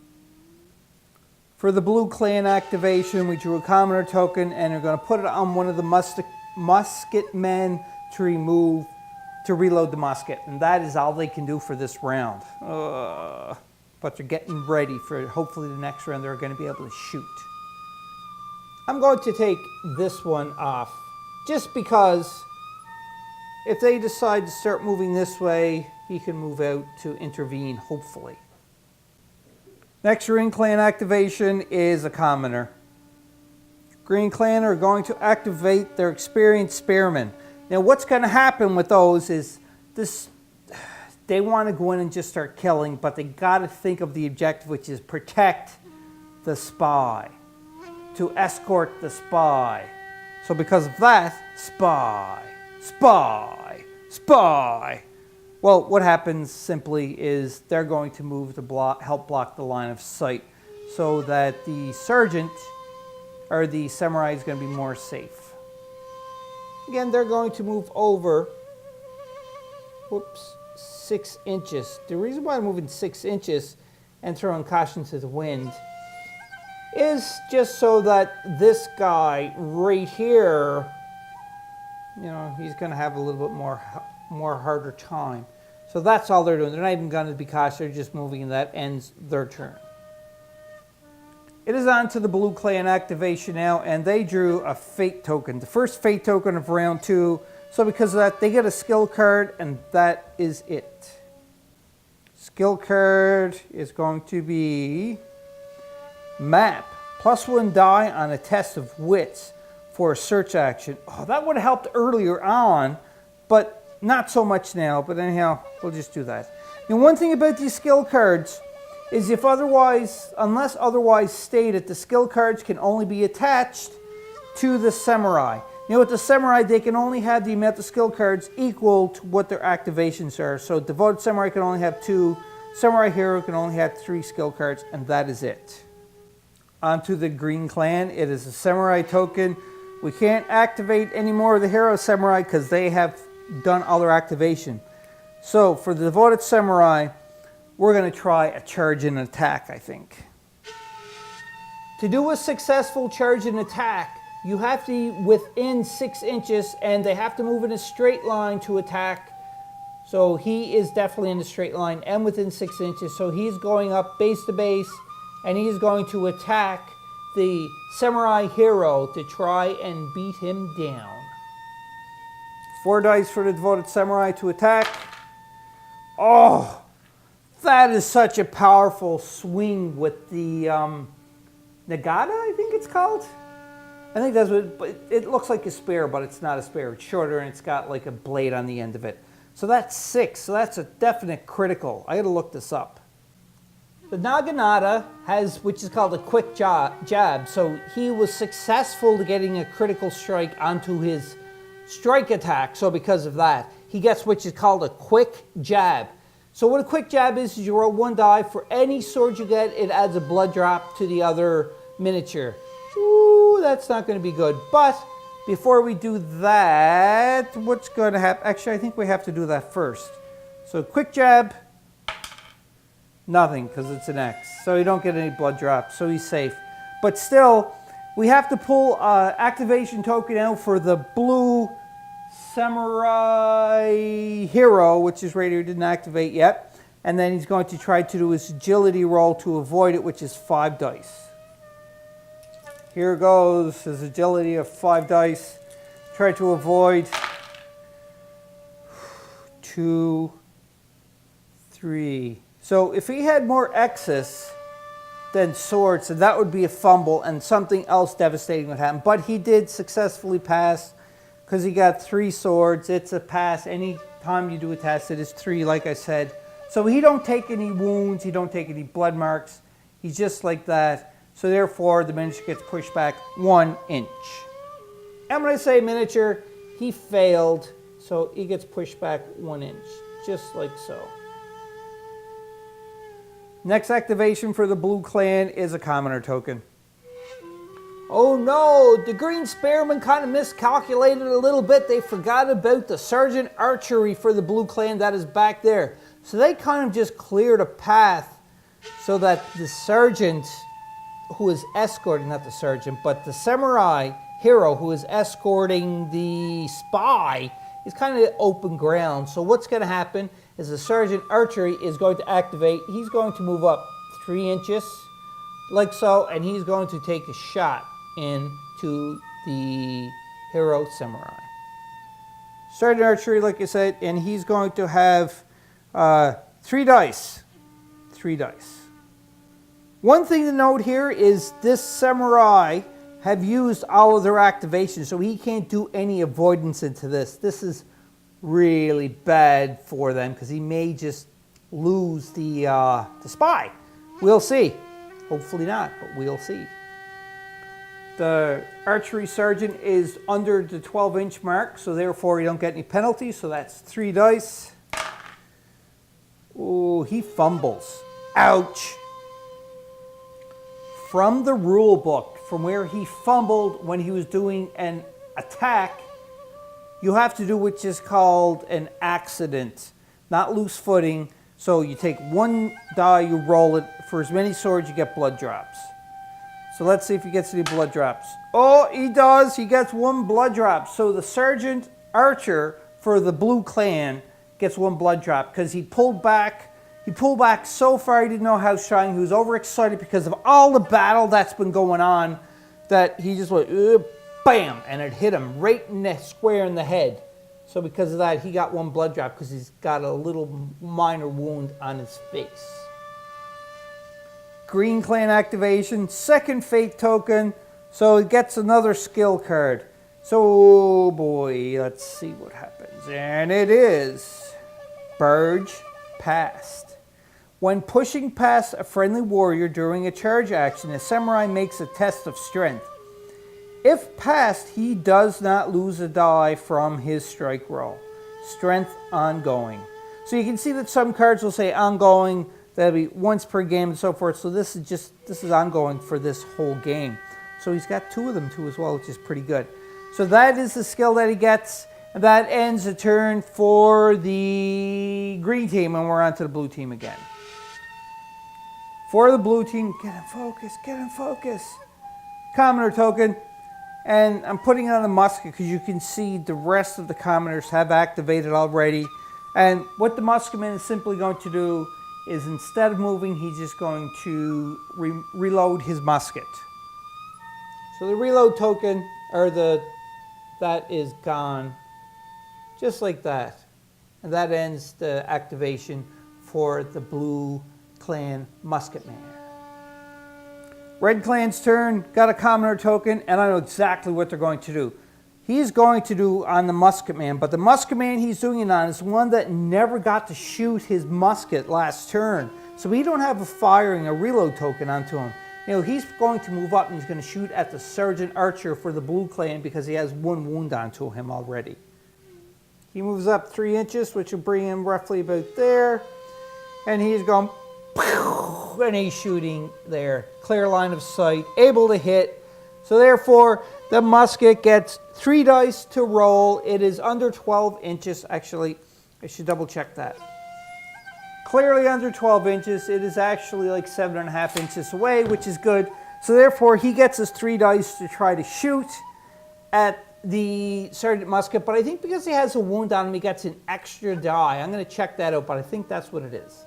For the blue clan activation, we drew a commoner token and we're going to put it on one of the musket men to reload the musket. And that is all they can do for this round. But they're getting ready for hopefully the next round they're going to be able to shoot. I'm going to take this one off just because if they decide to start moving this way, he can move out to intervene, hopefully. Next green clan activation is a commoner. Green clan are going to activate their experienced spearmen. Now what's going to happen with those is they want to go in and just start killing, but they got to think of the objective, which is protect the spy, to escort the spy. So because of that, spy, spy, spy. Well, what happens simply is they're going to move to help block the line of sight so that the sergeant or the samurai is going to be more safe. Again, they're going to move over, 6 inches. The reason why I'm moving 6 inches and throwing caution to the wind is just so that this guy right here, you know, he's going to have a little bit more harder time. So that's all they're doing. They're not even going to be cautious. They're just moving, and that ends their turn. It is on to the blue clan activation now, and they drew a fate token. The first fate token of round 2. So because of that, they get a skill card, and that is it. Skill card is going to be map. +1 die on a test of wits for a search action. Oh, that would have helped earlier on, but not so much now. But anyhow, we'll just do that. Now, one thing about these skill cards is unless otherwise stated, the skill cards can only be attached to the samurai. You know, with the samurai, they can only have the amount of skill cards equal to what their activations are. So devoted samurai can only have 2, samurai hero can only have 3 skill cards, and that is it. Onto the green clan. It is a samurai token. We can't activate any more of the hero samurai because they have done all their activation. So for the devoted samurai, we're going to try a charge and attack, I think. To do a successful charge and attack, you have to be within 6 inches and they have to move in a straight line to attack. So he is definitely in the straight line and within 6 inches. So he's going up base to base and he's going to attack the samurai hero to try and beat him down. 4 dice for the devoted samurai to attack. Oh, that is such a powerful swing with the Nagata, I think it's called. I think that's what it looks like a spear, but it's not a spear. It's shorter and it's got like a blade on the end of it. So that's 6. So that's a definite critical. I got to look this up. The Naginata has, which is called a quick jab. So he was successful to getting a critical strike onto his strike attack. So because of that, he gets which is called a quick jab. So what a quick jab is you roll 1 die. For any sword you get, it adds a blood drop to the other miniature. Ooh, that's not going to be good. But before we do that, what's going to happen? Actually, I think we have to do that first. So quick jab, nothing because it's an X. So you don't get any blood drops. So he's safe. But still, we have to pull activation token out for the blue samurai hero, which is right here, didn't activate yet. And then he's going to try to do his agility roll to avoid it, which is 5 dice. Here goes his agility of 5 dice. Try to avoid 2, 3. So if he had more X's than swords, then that would be a fumble and something else devastating would happen. But he did successfully pass because he got 3 swords. It's a pass. Any time you do a test, it is 3, like I said. So he don't take any wounds. He don't take any blood marks. He's just like that. So therefore, the miniature gets pushed back 1 inch. And when I say miniature, he failed. So he gets pushed back 1 inch, just like so. Next activation for the blue clan is a commoner token. Oh no, the green spearmen kind of miscalculated a little bit. They forgot about the sergeant archery for the blue clan that is back there. So they kind of just cleared a path so that the sergeant who is escorting, not the sergeant, but the samurai hero who is escorting the spy is kind of open ground. So what's going to happen is the sergeant archery is going to activate. He's going to move up 3 inches, like so, and he's going to take a shot into the hero samurai. Sergeant archery, like I said, and he's going to have 3 dice. 3 dice. One thing to note here is this samurai have used all of their activations, so he can't do any avoidance into this. This is really bad for them because he may just lose the spy. We'll see. Hopefully not, but we'll see. The archery sergeant is under the 12-inch mark, so therefore you don't get any penalties, so that's 3 dice. Oh, he fumbles. Ouch. From the rule book, from where he fumbled when he was doing an attack, you have to do which is called an accident, not loose footing. So you take 1 die, you roll it. For as many swords, you get blood drops. So let's see if he gets any blood drops. Oh, he does. He gets 1 blood drop. So the sergeant archer for the blue clan gets 1 blood drop because he pulled back. He pulled back so far he didn't know how strong. He was overexcited because of all the battle that's been going on that he just went, bam, and it hit him right in the square in the head. So because of that, he got 1 blood drop because he's got a little minor wound on his face. Green clan activation, 2nd fate token, so it gets another skill card. So, oh boy, let's see what happens. And it is Barge Past. When pushing past a friendly warrior during a charge action, a samurai makes a test of strength. If passed, he does not lose a die from his strike roll. Strength ongoing. So you can see that some cards will say ongoing, that'll be once per game and so forth. So this is ongoing for this whole game. So he's got 2 of them too as well, which is pretty good. So that is the skill that he gets. And that ends the turn for the green team, and we're on to the blue team again. For the blue team, get in focus, get in focus. Commoner token, and I'm putting on the musket because you can see the rest of the commoners have activated already. And what the musketman is simply going to do is instead of moving, he's just going to reload his musket. So the reload token, or that is gone, just like that. And that ends the activation for the blue clan musketman. Red clan's turn, got a commoner token, and I know exactly what they're going to do. He's going to do on the musketman, but the musketman he's doing it on is one that never got to shoot his musket last turn. So we don't have a reload token onto him. You know, he's going to move up and he's going to shoot at the sergeant archer for the blue clan because he has 1 wound onto him already. He moves up 3 inches, which will bring him roughly about there. And he's going, and he's shooting there. Clear line of sight, able to hit. So therefore, the musket gets 3 dice to roll. It is under 12 inches. Actually, I should double check that. Clearly under 12 inches. It is actually like 7.5 inches away, which is good. So therefore, he gets his 3 dice to try to shoot at the sergeant musket. But I think because he has a wound on him, he gets an extra die. I'm going to check that out, but I think that's what it is.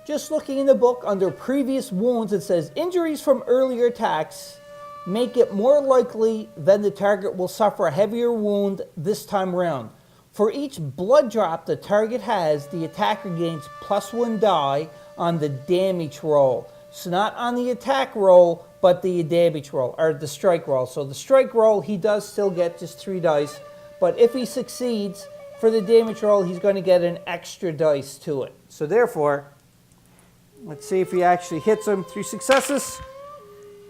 Just looking in the book under previous wounds, it says injuries from earlier attacks make it more likely that the target will suffer a heavier wound this time around. For each blood drop the target has, the attacker gains +1 die on the damage roll. So not on the attack roll, but the damage roll, or the strike roll. So the strike roll, he does still get just 3 dice, but if he succeeds, for the damage roll, he's going to get an extra dice to it. So therefore, let's see if he actually hits him. 3 successes.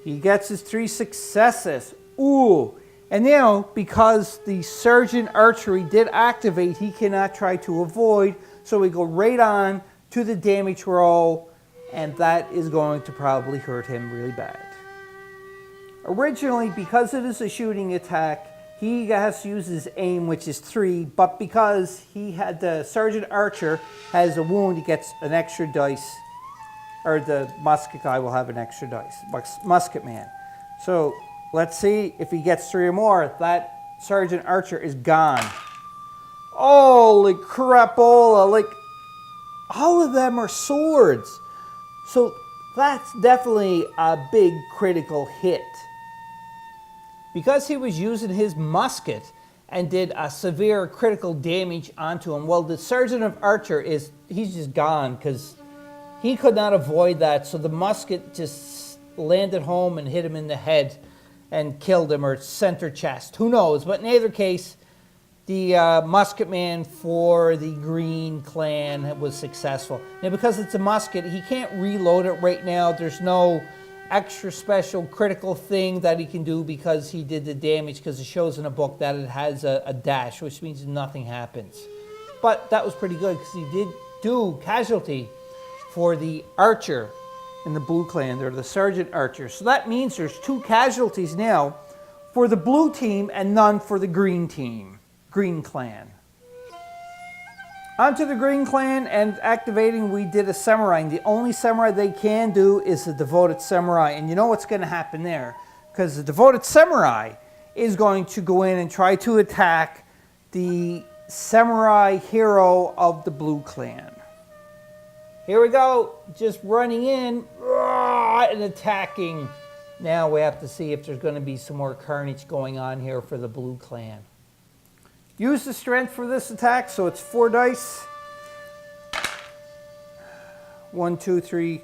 He gets his 3 successes. Ooh. And now, because the sergeant archery did activate, he cannot try to avoid. So we go right on to the damage roll, and that is going to probably hurt him really bad. Originally, because it is a shooting attack, he has to use his aim, which is 3, but because he had the sergeant archer has a wound, he gets an extra dice or the musket guy will have an extra dice, musket man. So let's see if he gets 3 or more. That sergeant archer is gone. Holy crapola, like all of them are swords. So that's definitely a big critical hit. Because he was using his musket and did a severe critical damage onto him, well, the sergeant of archer he's just gone because he could not avoid that. So the musket just landed home and hit him in the head and killed him, or center chest. Who knows? But in either case, the musket man for the green clan was successful. Now, because it's a musket, he can't reload it right now. There's no extra special critical thing that he can do because he did the damage, because it shows in a book that it has a dash, which means nothing happens. But that was pretty good because he did do casualty for the archer in the blue clan. They're the sergeant archer. So that means there's 2 casualties now for the blue team and none for the green team, green clan. Onto the green clan and activating, we did a samurai. And the only samurai they can do is the devoted samurai. And you know what's going to happen there, because the devoted samurai is going to go in and try to attack the samurai hero of the blue clan. Here we go, just running in and attacking. Now we have to see if there's going to be some more carnage going on here for the blue clan. Use the strength for this attack, so it's 4 dice. 1, 2, 3,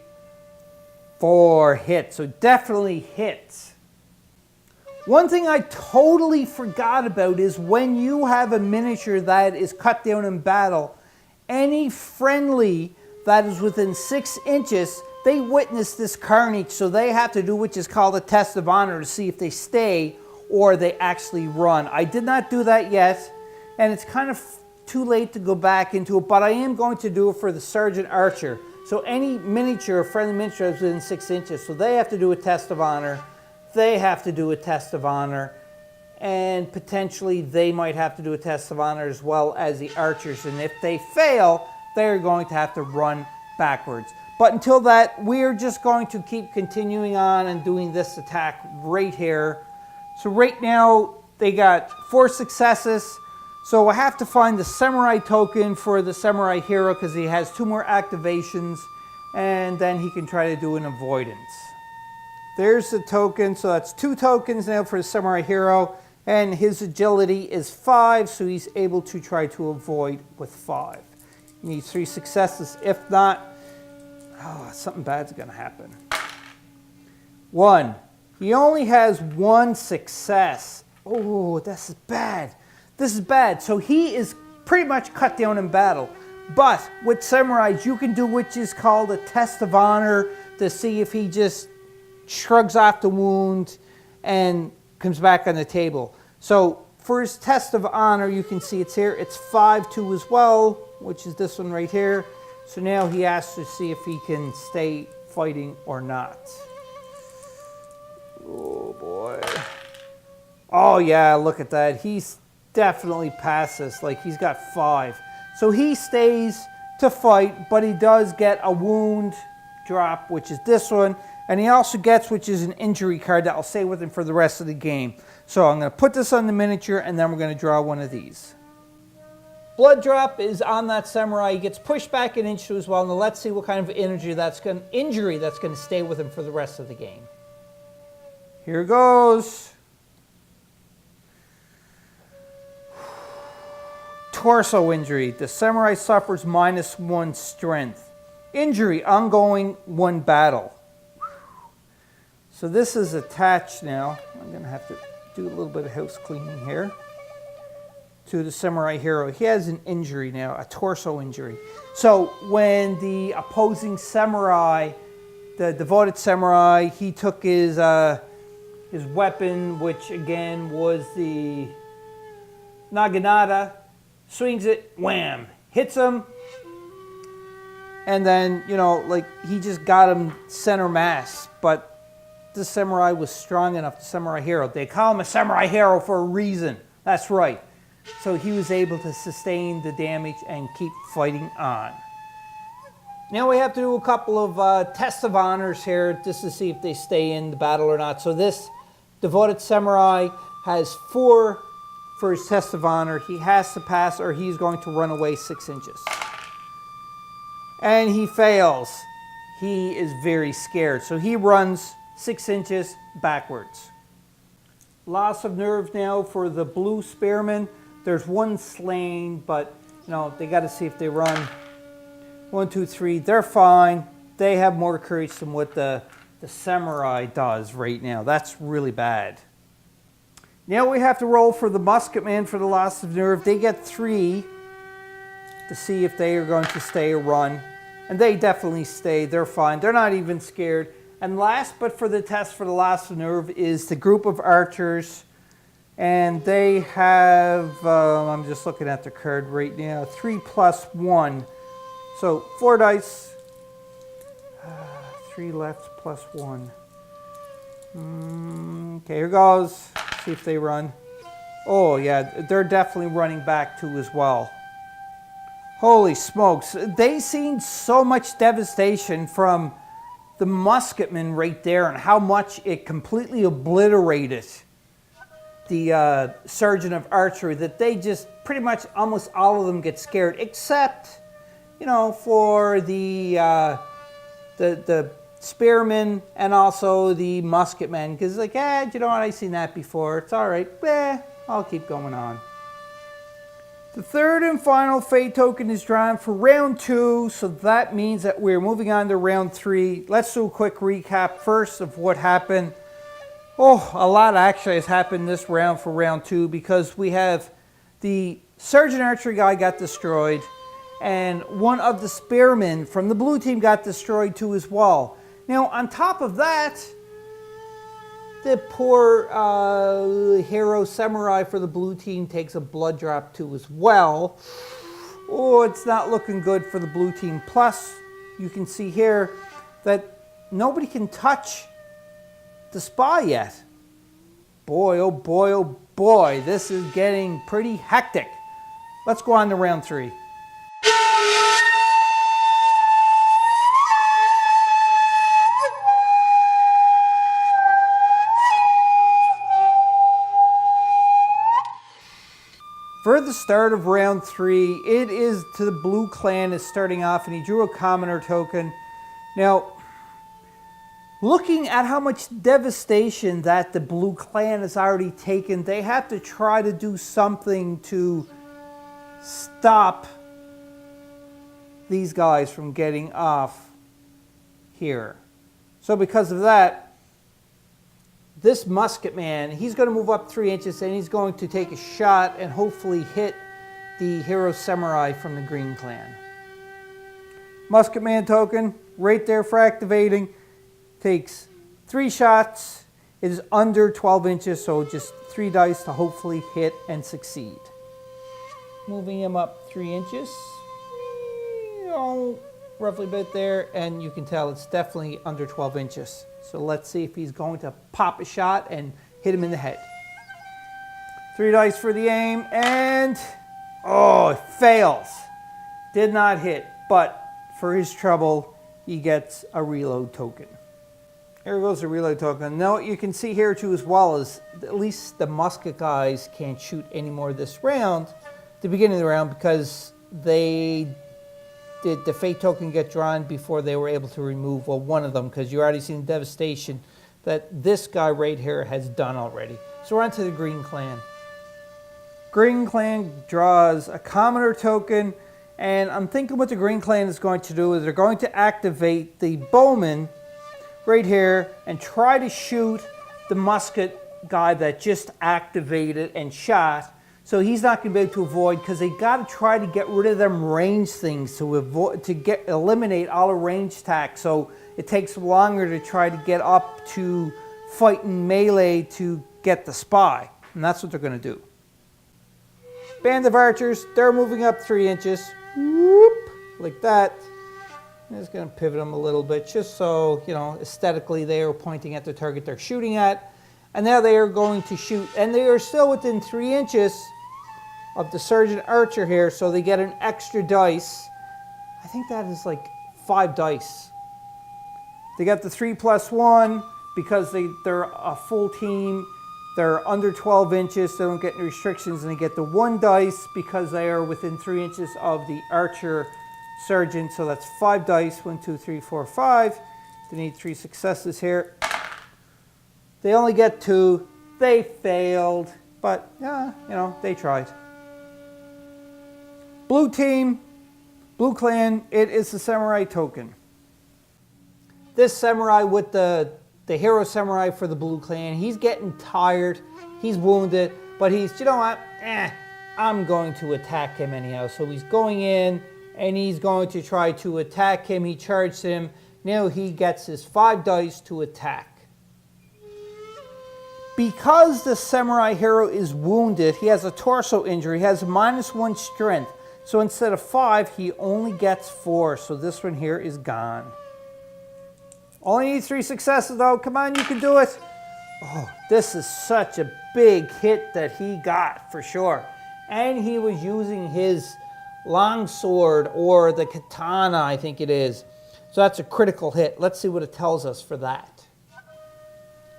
4 hits, so definitely hits. One thing I totally forgot about is when you have a miniature that is cut down in battle, any friendly that is within 6 inches, they witness this carnage, so they have to do which is called a test of honor to see if they stay or they actually run. I did not do that yet, and it's kind of too late to go back into it, but I am going to do it for the sergeant archer. So any miniature, friendly miniature is within 6 inches, so they have to do a test of honor, they have to do a test of honor, and potentially they might have to do a test of honor as well as the archers, and if they fail, they're going to have to run backwards. But until that, we're just going to keep continuing on and doing this attack right here. So right now, they got 4 successes. So I have to find the samurai token for the samurai hero because he has 2 more activations, and then he can try to do an avoidance. There's the token, so that's 2 tokens now for the samurai hero, and his agility is 5, so he's able to try to avoid with 5. He needs 3 successes. If not, something bad's going to happen. 1. He only has 1 success. Oh, this is bad. This is bad. So he is pretty much cut down in battle. But with samurais, you can do which is called a test of honor to see if he just shrugs off the wound and comes back on the table. So for his test of honor, you can see it's here. It's 5-2 as well, which is this one right here. So now he has to see if he can stay fighting or not. Oh boy. Oh yeah, look at that. He's definitely past this. Like, he's got 5. So he stays to fight, but he does get a wound drop, which is this one. And he also gets, which is an injury card that will stay with him for the rest of the game. So I'm going to put this on the miniature, and then we're going to draw one of these. Blood drop is on that samurai. He gets pushed back an inch as well. Now let's see what kind of injury that's going to stay with him for the rest of the game. Here goes. Torso injury. The samurai suffers -1 strength. Injury, ongoing 1 battle. So this is attached now. I'm going to have to do a little bit of house cleaning here. To the samurai hero. He has an injury now, a torso injury. So when the opposing samurai, the devoted samurai, he took his weapon, which again was the naginata, swings it, wham, hits him, and then, you know, like, he just got him center mass. But the samurai was strong enough, the samurai hero. They call him a samurai hero for a reason. That's right. So he was able to sustain the damage and keep fighting on. Now we have to do a couple of tests of honors here just to see if they stay in the battle or not. So this devoted samurai has 4 for his test of honor. He has to pass or he's going to run away 6 inches. And he fails. He is very scared. So he runs 6 inches backwards. Loss of nerve now for the blue spearman. There's 1 slain, but you know, they got to see if they run 1, 2, 3. They're fine. They have more courage than what the samurai does right now. That's really bad. Now we have to roll for the musketman for the loss of nerve. They get 3 to see if they are going to stay or run. And they definitely stay. They're fine. They're not even scared. And last but for the test for the loss of nerve is the group of archers. And they have, I'm just looking at the card right now, 3 plus 1. So 4 dice, 3 left plus 1. Okay, here goes. See if they run. Oh yeah, they're definitely running back too as well. Holy smokes, they seen so much devastation from the musketman right there and how much it completely obliterated the sergeant of archery that they just pretty much almost all of them get scared, except, you know, for the spearman and also the musketman, because like, you know what, I've seen that before. It's all right. I'll keep going on. The third and final fate token is drawn for round 2, so that means that we're moving on to round 3. Let's do a quick recap first of what happened. Oh, a lot actually has happened this round for round 2, because we have the sergeant archery guy got destroyed, and one of the spearmen from the blue team got destroyed too as well. Now, on top of that, the poor hero samurai for the blue team takes a blood drop too as well. Oh, it's not looking good for the blue team. Plus, you can see here that nobody can touch the spy yet. Boy, oh boy, oh boy, this is getting pretty hectic. Let's go on to round 3. For the start of round 3, it is to the blue clan is starting off, and he drew a commoner token. Now, looking at how much devastation that the blue clan has already taken, they have to try to do something to stop these guys from getting off here. So because of that, this musketman, he's going to move up 3 inches and he's going to take a shot and hopefully hit the hero samurai from the green clan. Musketman token, right there for activating, takes 3 shots. It is under 12 inches, so just 3 dice to hopefully hit and succeed. Moving him up 3 inches, roughly a bit there, and you can tell it's definitely under 12 inches. So let's see if he's going to pop a shot and hit him in the head. 3 dice for the aim, and oh, it fails. Did not hit, but for his trouble, he gets a reload token. Here goes the reload token. Now what you can see here too as well is at least the musket guys can't shoot anymore this round, the beginning of the round, because they did the fate token get drawn before they were able to remove, well, one of them, because you already seen the devastation that this guy right here has done already. So we're on to the green clan. Green clan draws a commoner token, and I'm thinking what the green clan is going to do is they're going to activate the bowman right here and try to shoot the musket guy that just activated and shot. So he's not going to be able to avoid, because they got to try to get rid of them range things to avoid, to eliminate all the range attacks. So it takes longer to try to get up to fighting melee to get the spy, and that's what they're going to do. Band of archers, they're moving up 3 inches, whoop, like that. I'm just going to pivot them a little bit, just so, you know, aesthetically they are pointing at the target they're shooting at. And now they are going to shoot, and they are still within 3 inches of the sergeant archer here, so they get an extra dice. I think that is like 5 dice. They got the 3+1 because they're a full team. They're under 12 inches, they don't get any restrictions, and they get the 1 dice because they are within 3 inches of the archer sergeant. So that's 5 dice, 1, 2, 3, 4, 5. They need 3 successes here. They only get 2. They failed, but yeah, you know, they tried. Blue team, blue clan, it is the samurai token. This samurai with the hero samurai for the blue clan, he's getting tired, he's wounded, but he's, you know what, I'm going to attack him anyhow. So he's going in and he's going to try to attack him. He charged him. Now he gets his 5 dice to attack. Because the samurai hero is wounded, he has a torso injury, he has a -1 strength. So instead of 5, he only gets 4. So this one here is gone. Only needs 3 successes though. Come on, you can do it. Oh, this is such a big hit that he got for sure. And he was using his longsword or the katana, I think it is. So that's a critical hit. Let's see what it tells us for that.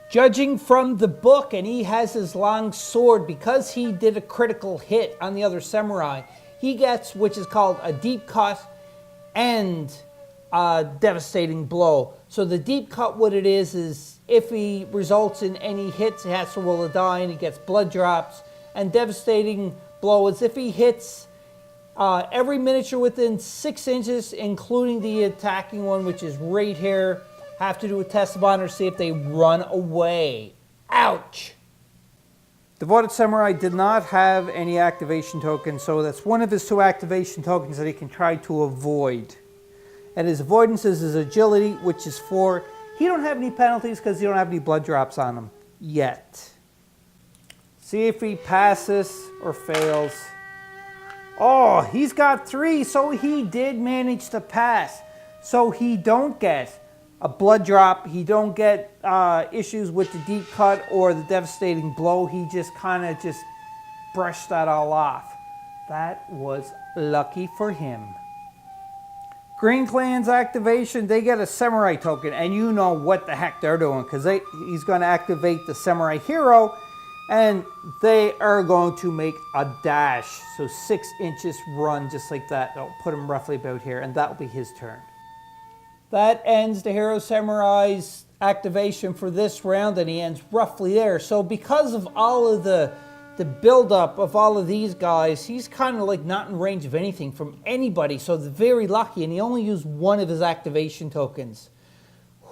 Judging from the book, and he has his long sword, because he did a critical hit on the other samurai, he gets, which is called a deep cut and a devastating blow. So the deep cut, what it is if he results in any hits, he has to roll a die and he gets blood drops. And devastating blow is if he hits every miniature within 6 inches, including the attacking one, which is right here. Have to do a test of honor, see if they run away. Ouch! Devoted Samurai did not have any activation tokens, so that's one of his 2 activation tokens that he can try to avoid. And his avoidance is his agility, which is 4. He don't have any penalties because he don't have any blood drops on him yet. See if he passes or fails. Oh, he's got 3, so he did manage to pass. So he don't get a blood drop. He don't get issues with the deep cut or the devastating blow. He just kind of just brushed that all off. That was lucky for him. Green Clan's activation, they get a samurai token, and you know what the heck they're doing, because he's going to activate the samurai hero, and they are going to make a dash. So 6 inches run just like that. They'll put him roughly about here, and that'll be his turn. That ends the Hero Samurai's activation for this round, and he ends roughly there. So because of all of the build-up of all of these guys, he's kind of like not in range of anything from anybody. So they're very lucky, and he only used 1 of his activation tokens.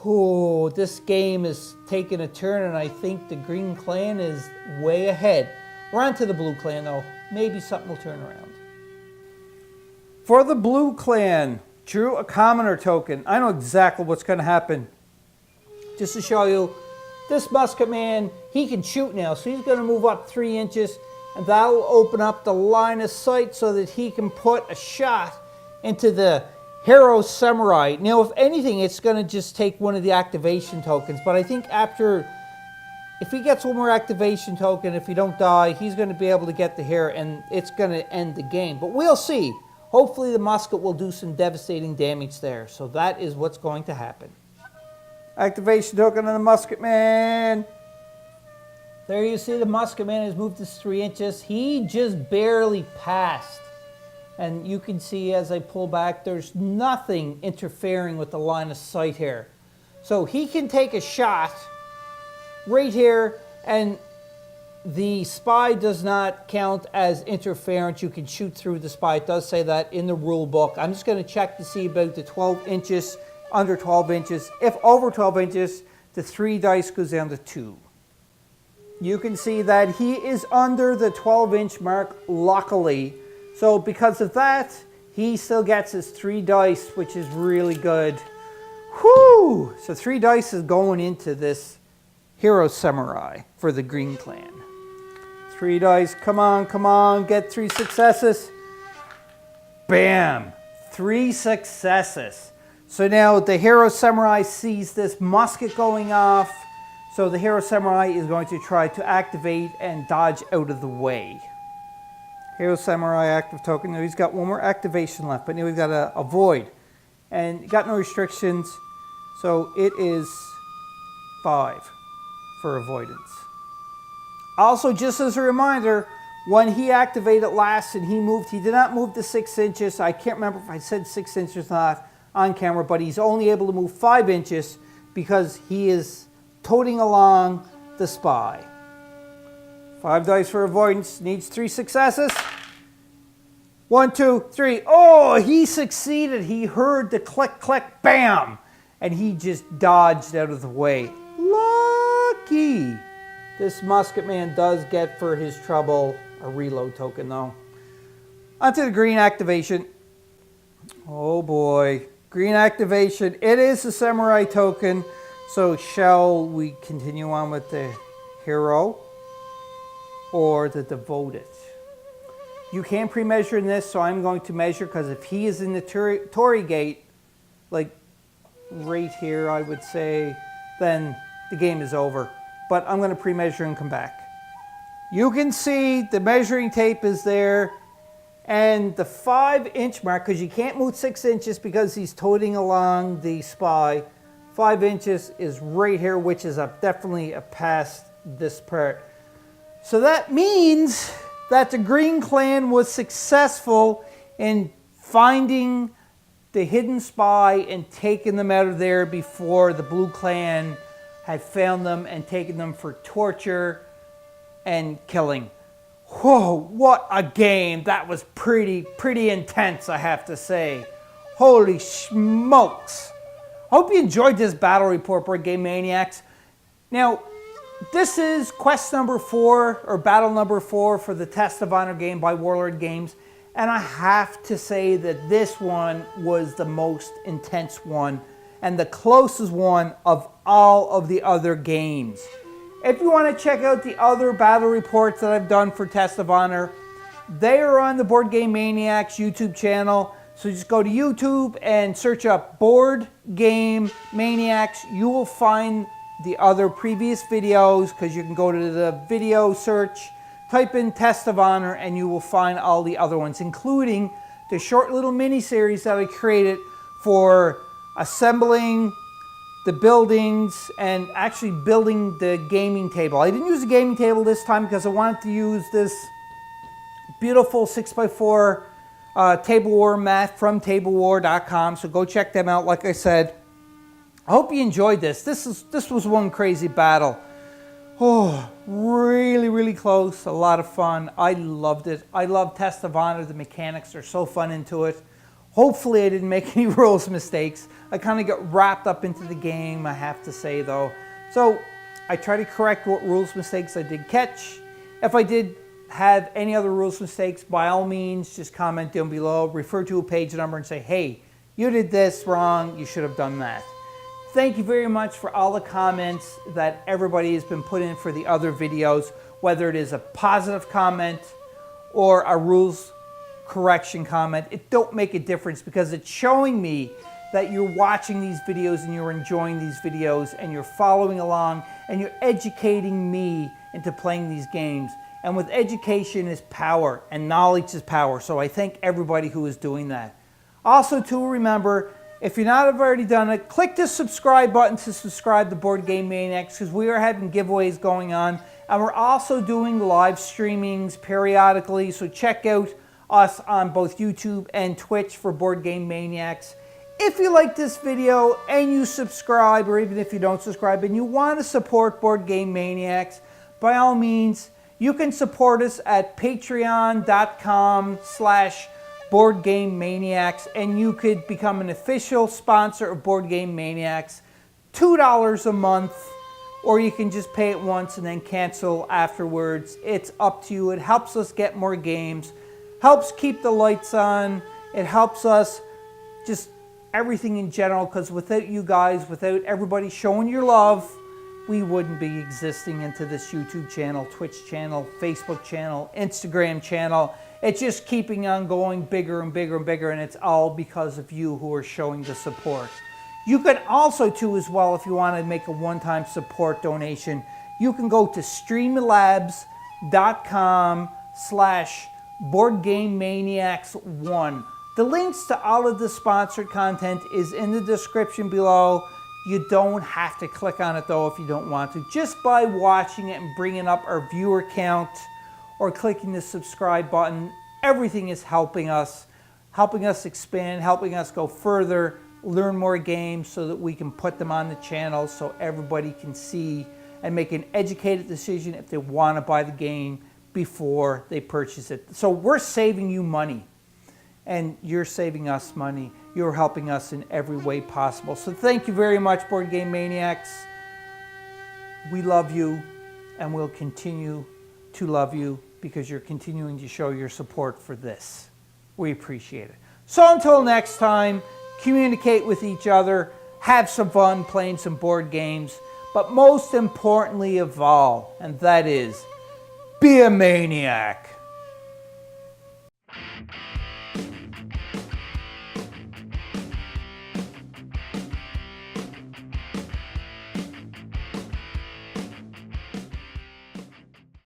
Oh, this game is taking a turn, and I think the Green Clan is way ahead. We're on to the Blue Clan, though. Maybe something will turn around. For the Blue Clan, drew a commoner token. I know exactly what's going to happen. Just to show you, this musket man, he can shoot now, so he's going to move up 3 inches, and that will open up the line of sight so that he can put a shot into the Hero Samurai. Now, if anything, it's going to just take 1 of the activation tokens, but I think if he gets 1 more activation token, if he don't die, he's going to be able to get the hero, and it's going to end the game. But we'll see. Hopefully the musket will do some devastating damage there, so that is what's going to happen. Activation token on the musket man. There you see the musket man has moved this 3 inches. He just barely passed. And you can see as I pull back, there's nothing interfering with the line of sight here. So he can take a shot right here, and the spy does not count as interference. You can shoot through the spy. It does say that in the rule book. I'm just going to check to see about the 12 inches. Under 12 inches. If over 12 inches, the 3 dice goes down to 2. You can see that he is under the 12-inch mark, luckily. So because of that, he still gets his 3 dice, which is really good. Whew! So 3 dice is going into this Hero Samurai for the Green Clan. 3 dice, come on, get 3 successes. Bam! 3 successes. So now the Hero Samurai sees this musket going off. So the Hero Samurai is going to try to activate and dodge out of the way. Hero Samurai active token. Now he's got 1 more activation left, but now we've got to avoid. and got no restrictions. So it is 5 for avoidance. Also, just as a reminder, when he activated last and he did not move to 6 inches. I can't remember if I said 6 inches or not on camera, but he's only able to move 5 inches because he is toting along the spy. 5 dice for avoidance, needs 3 successes. 1, 2, 3. Oh, he succeeded. He heard the click, click, bam, and he just dodged out of the way. Lucky. This musket man does get for his trouble a reload token though. Onto the green activation. Oh boy, green activation. It is a samurai token. So shall we continue on with the hero or the devoted? You can pre-measure in this, so I'm going to measure because if he is in the interrogate, like right here, I would say, then the game is over. But I'm going to pre-measure and come back. You can see the measuring tape is there and the 5-inch mark, because you can't move 6 inches because he's toting along the spy. 5 inches is right here, which is definitely past this part. So that means that the Green Clan was successful in finding the hidden spy and taking them out of there before the Blue Clan had found them and taken them for torture and killing. Whoa, what a game. That was pretty intense, I have to say. Holy smokes. I hope you enjoyed this battle report, Board Game Maniacs. Now, this is quest number 4, or battle number 4 for the Test of Honor game by Warlord Games. And I have to say that this one was the most intense one and the closest one of all of the other games. If you want to check out the other battle reports that I've done for Test of Honor, they are on the Board Game Maniacs YouTube channel. So just go to YouTube and search up Board Game Maniacs. You will find the other previous videos, because you can go to the video search, type in Test of Honor, and you will find all the other ones, including the short little mini-series that I created for assembling the buildings and actually building the gaming table. I didn't use the gaming table this time because I wanted to use this beautiful 6x4 table war mat from tablewar.com. So go check them out. Like I said, I hope you enjoyed this. This was one crazy battle. Oh, really close. A lot of fun. I loved it. I love Test of Honor. The mechanics are so fun into it. Hopefully I didn't make any rules mistakes. I kind of got wrapped up into the game, I have to say though. So I try to correct what rules mistakes I did catch. If I did have any other rules mistakes, by all means, just comment down below, refer to a page number and say, hey, you did this wrong, you should have done that. Thank you very much for all the comments that everybody has been put in for the other videos, whether it is a positive comment or a rules correction comment. It don't make a difference because it's showing me that you're watching these videos and you're enjoying these videos and you're following along and you're educating me into playing these games. And with education is power and knowledge is power. So I thank everybody who is doing that. Also, to remember, if you're not already done it, click the subscribe button to subscribe to Board Game Maniacs, because we are having giveaways going on. And we're also doing live streamings periodically. So check out us on both YouTube and Twitch for Board Game Maniacs. If you like this video and you subscribe, or even if you don't subscribe and you want to support Board Game Maniacs, by all means, you can support us at patreon.com/BoardGameManiacs, and you could become an official sponsor of Board Game Maniacs. $2 a month, or you can just pay it once and then cancel afterwards. It's up to you. It helps us get more games, helps keep the lights on, it helps us just everything in general, because without you guys, without everybody showing your love, we wouldn't be existing into this YouTube channel, Twitch channel, Facebook channel, Instagram channel. It's just keeping on going bigger and bigger and bigger, and it's all because of you who are showing the support. You can also, too, as well, if you want to make a one-time support donation, you can go to streamlabs.com/BoardGameManiacs1. The links to all of the sponsored content is in the description below. You don't have to click on it though if you don't want to. Just by watching it and bringing up our viewer count or clicking the subscribe button, everything is helping us expand, helping us go further, learn more games so that we can put them on the channel so everybody can see and make an educated decision if they want to buy the game before they purchase it. So we're saving you money. And you're saving us money. You're helping us in every way possible. So thank you very much, Board Game Maniacs. We love you, and we'll continue to love you because you're continuing to show your support for this. We appreciate it. So until next time, communicate with each other, have some fun playing some board games, but most importantly of all, and that is, be a maniac.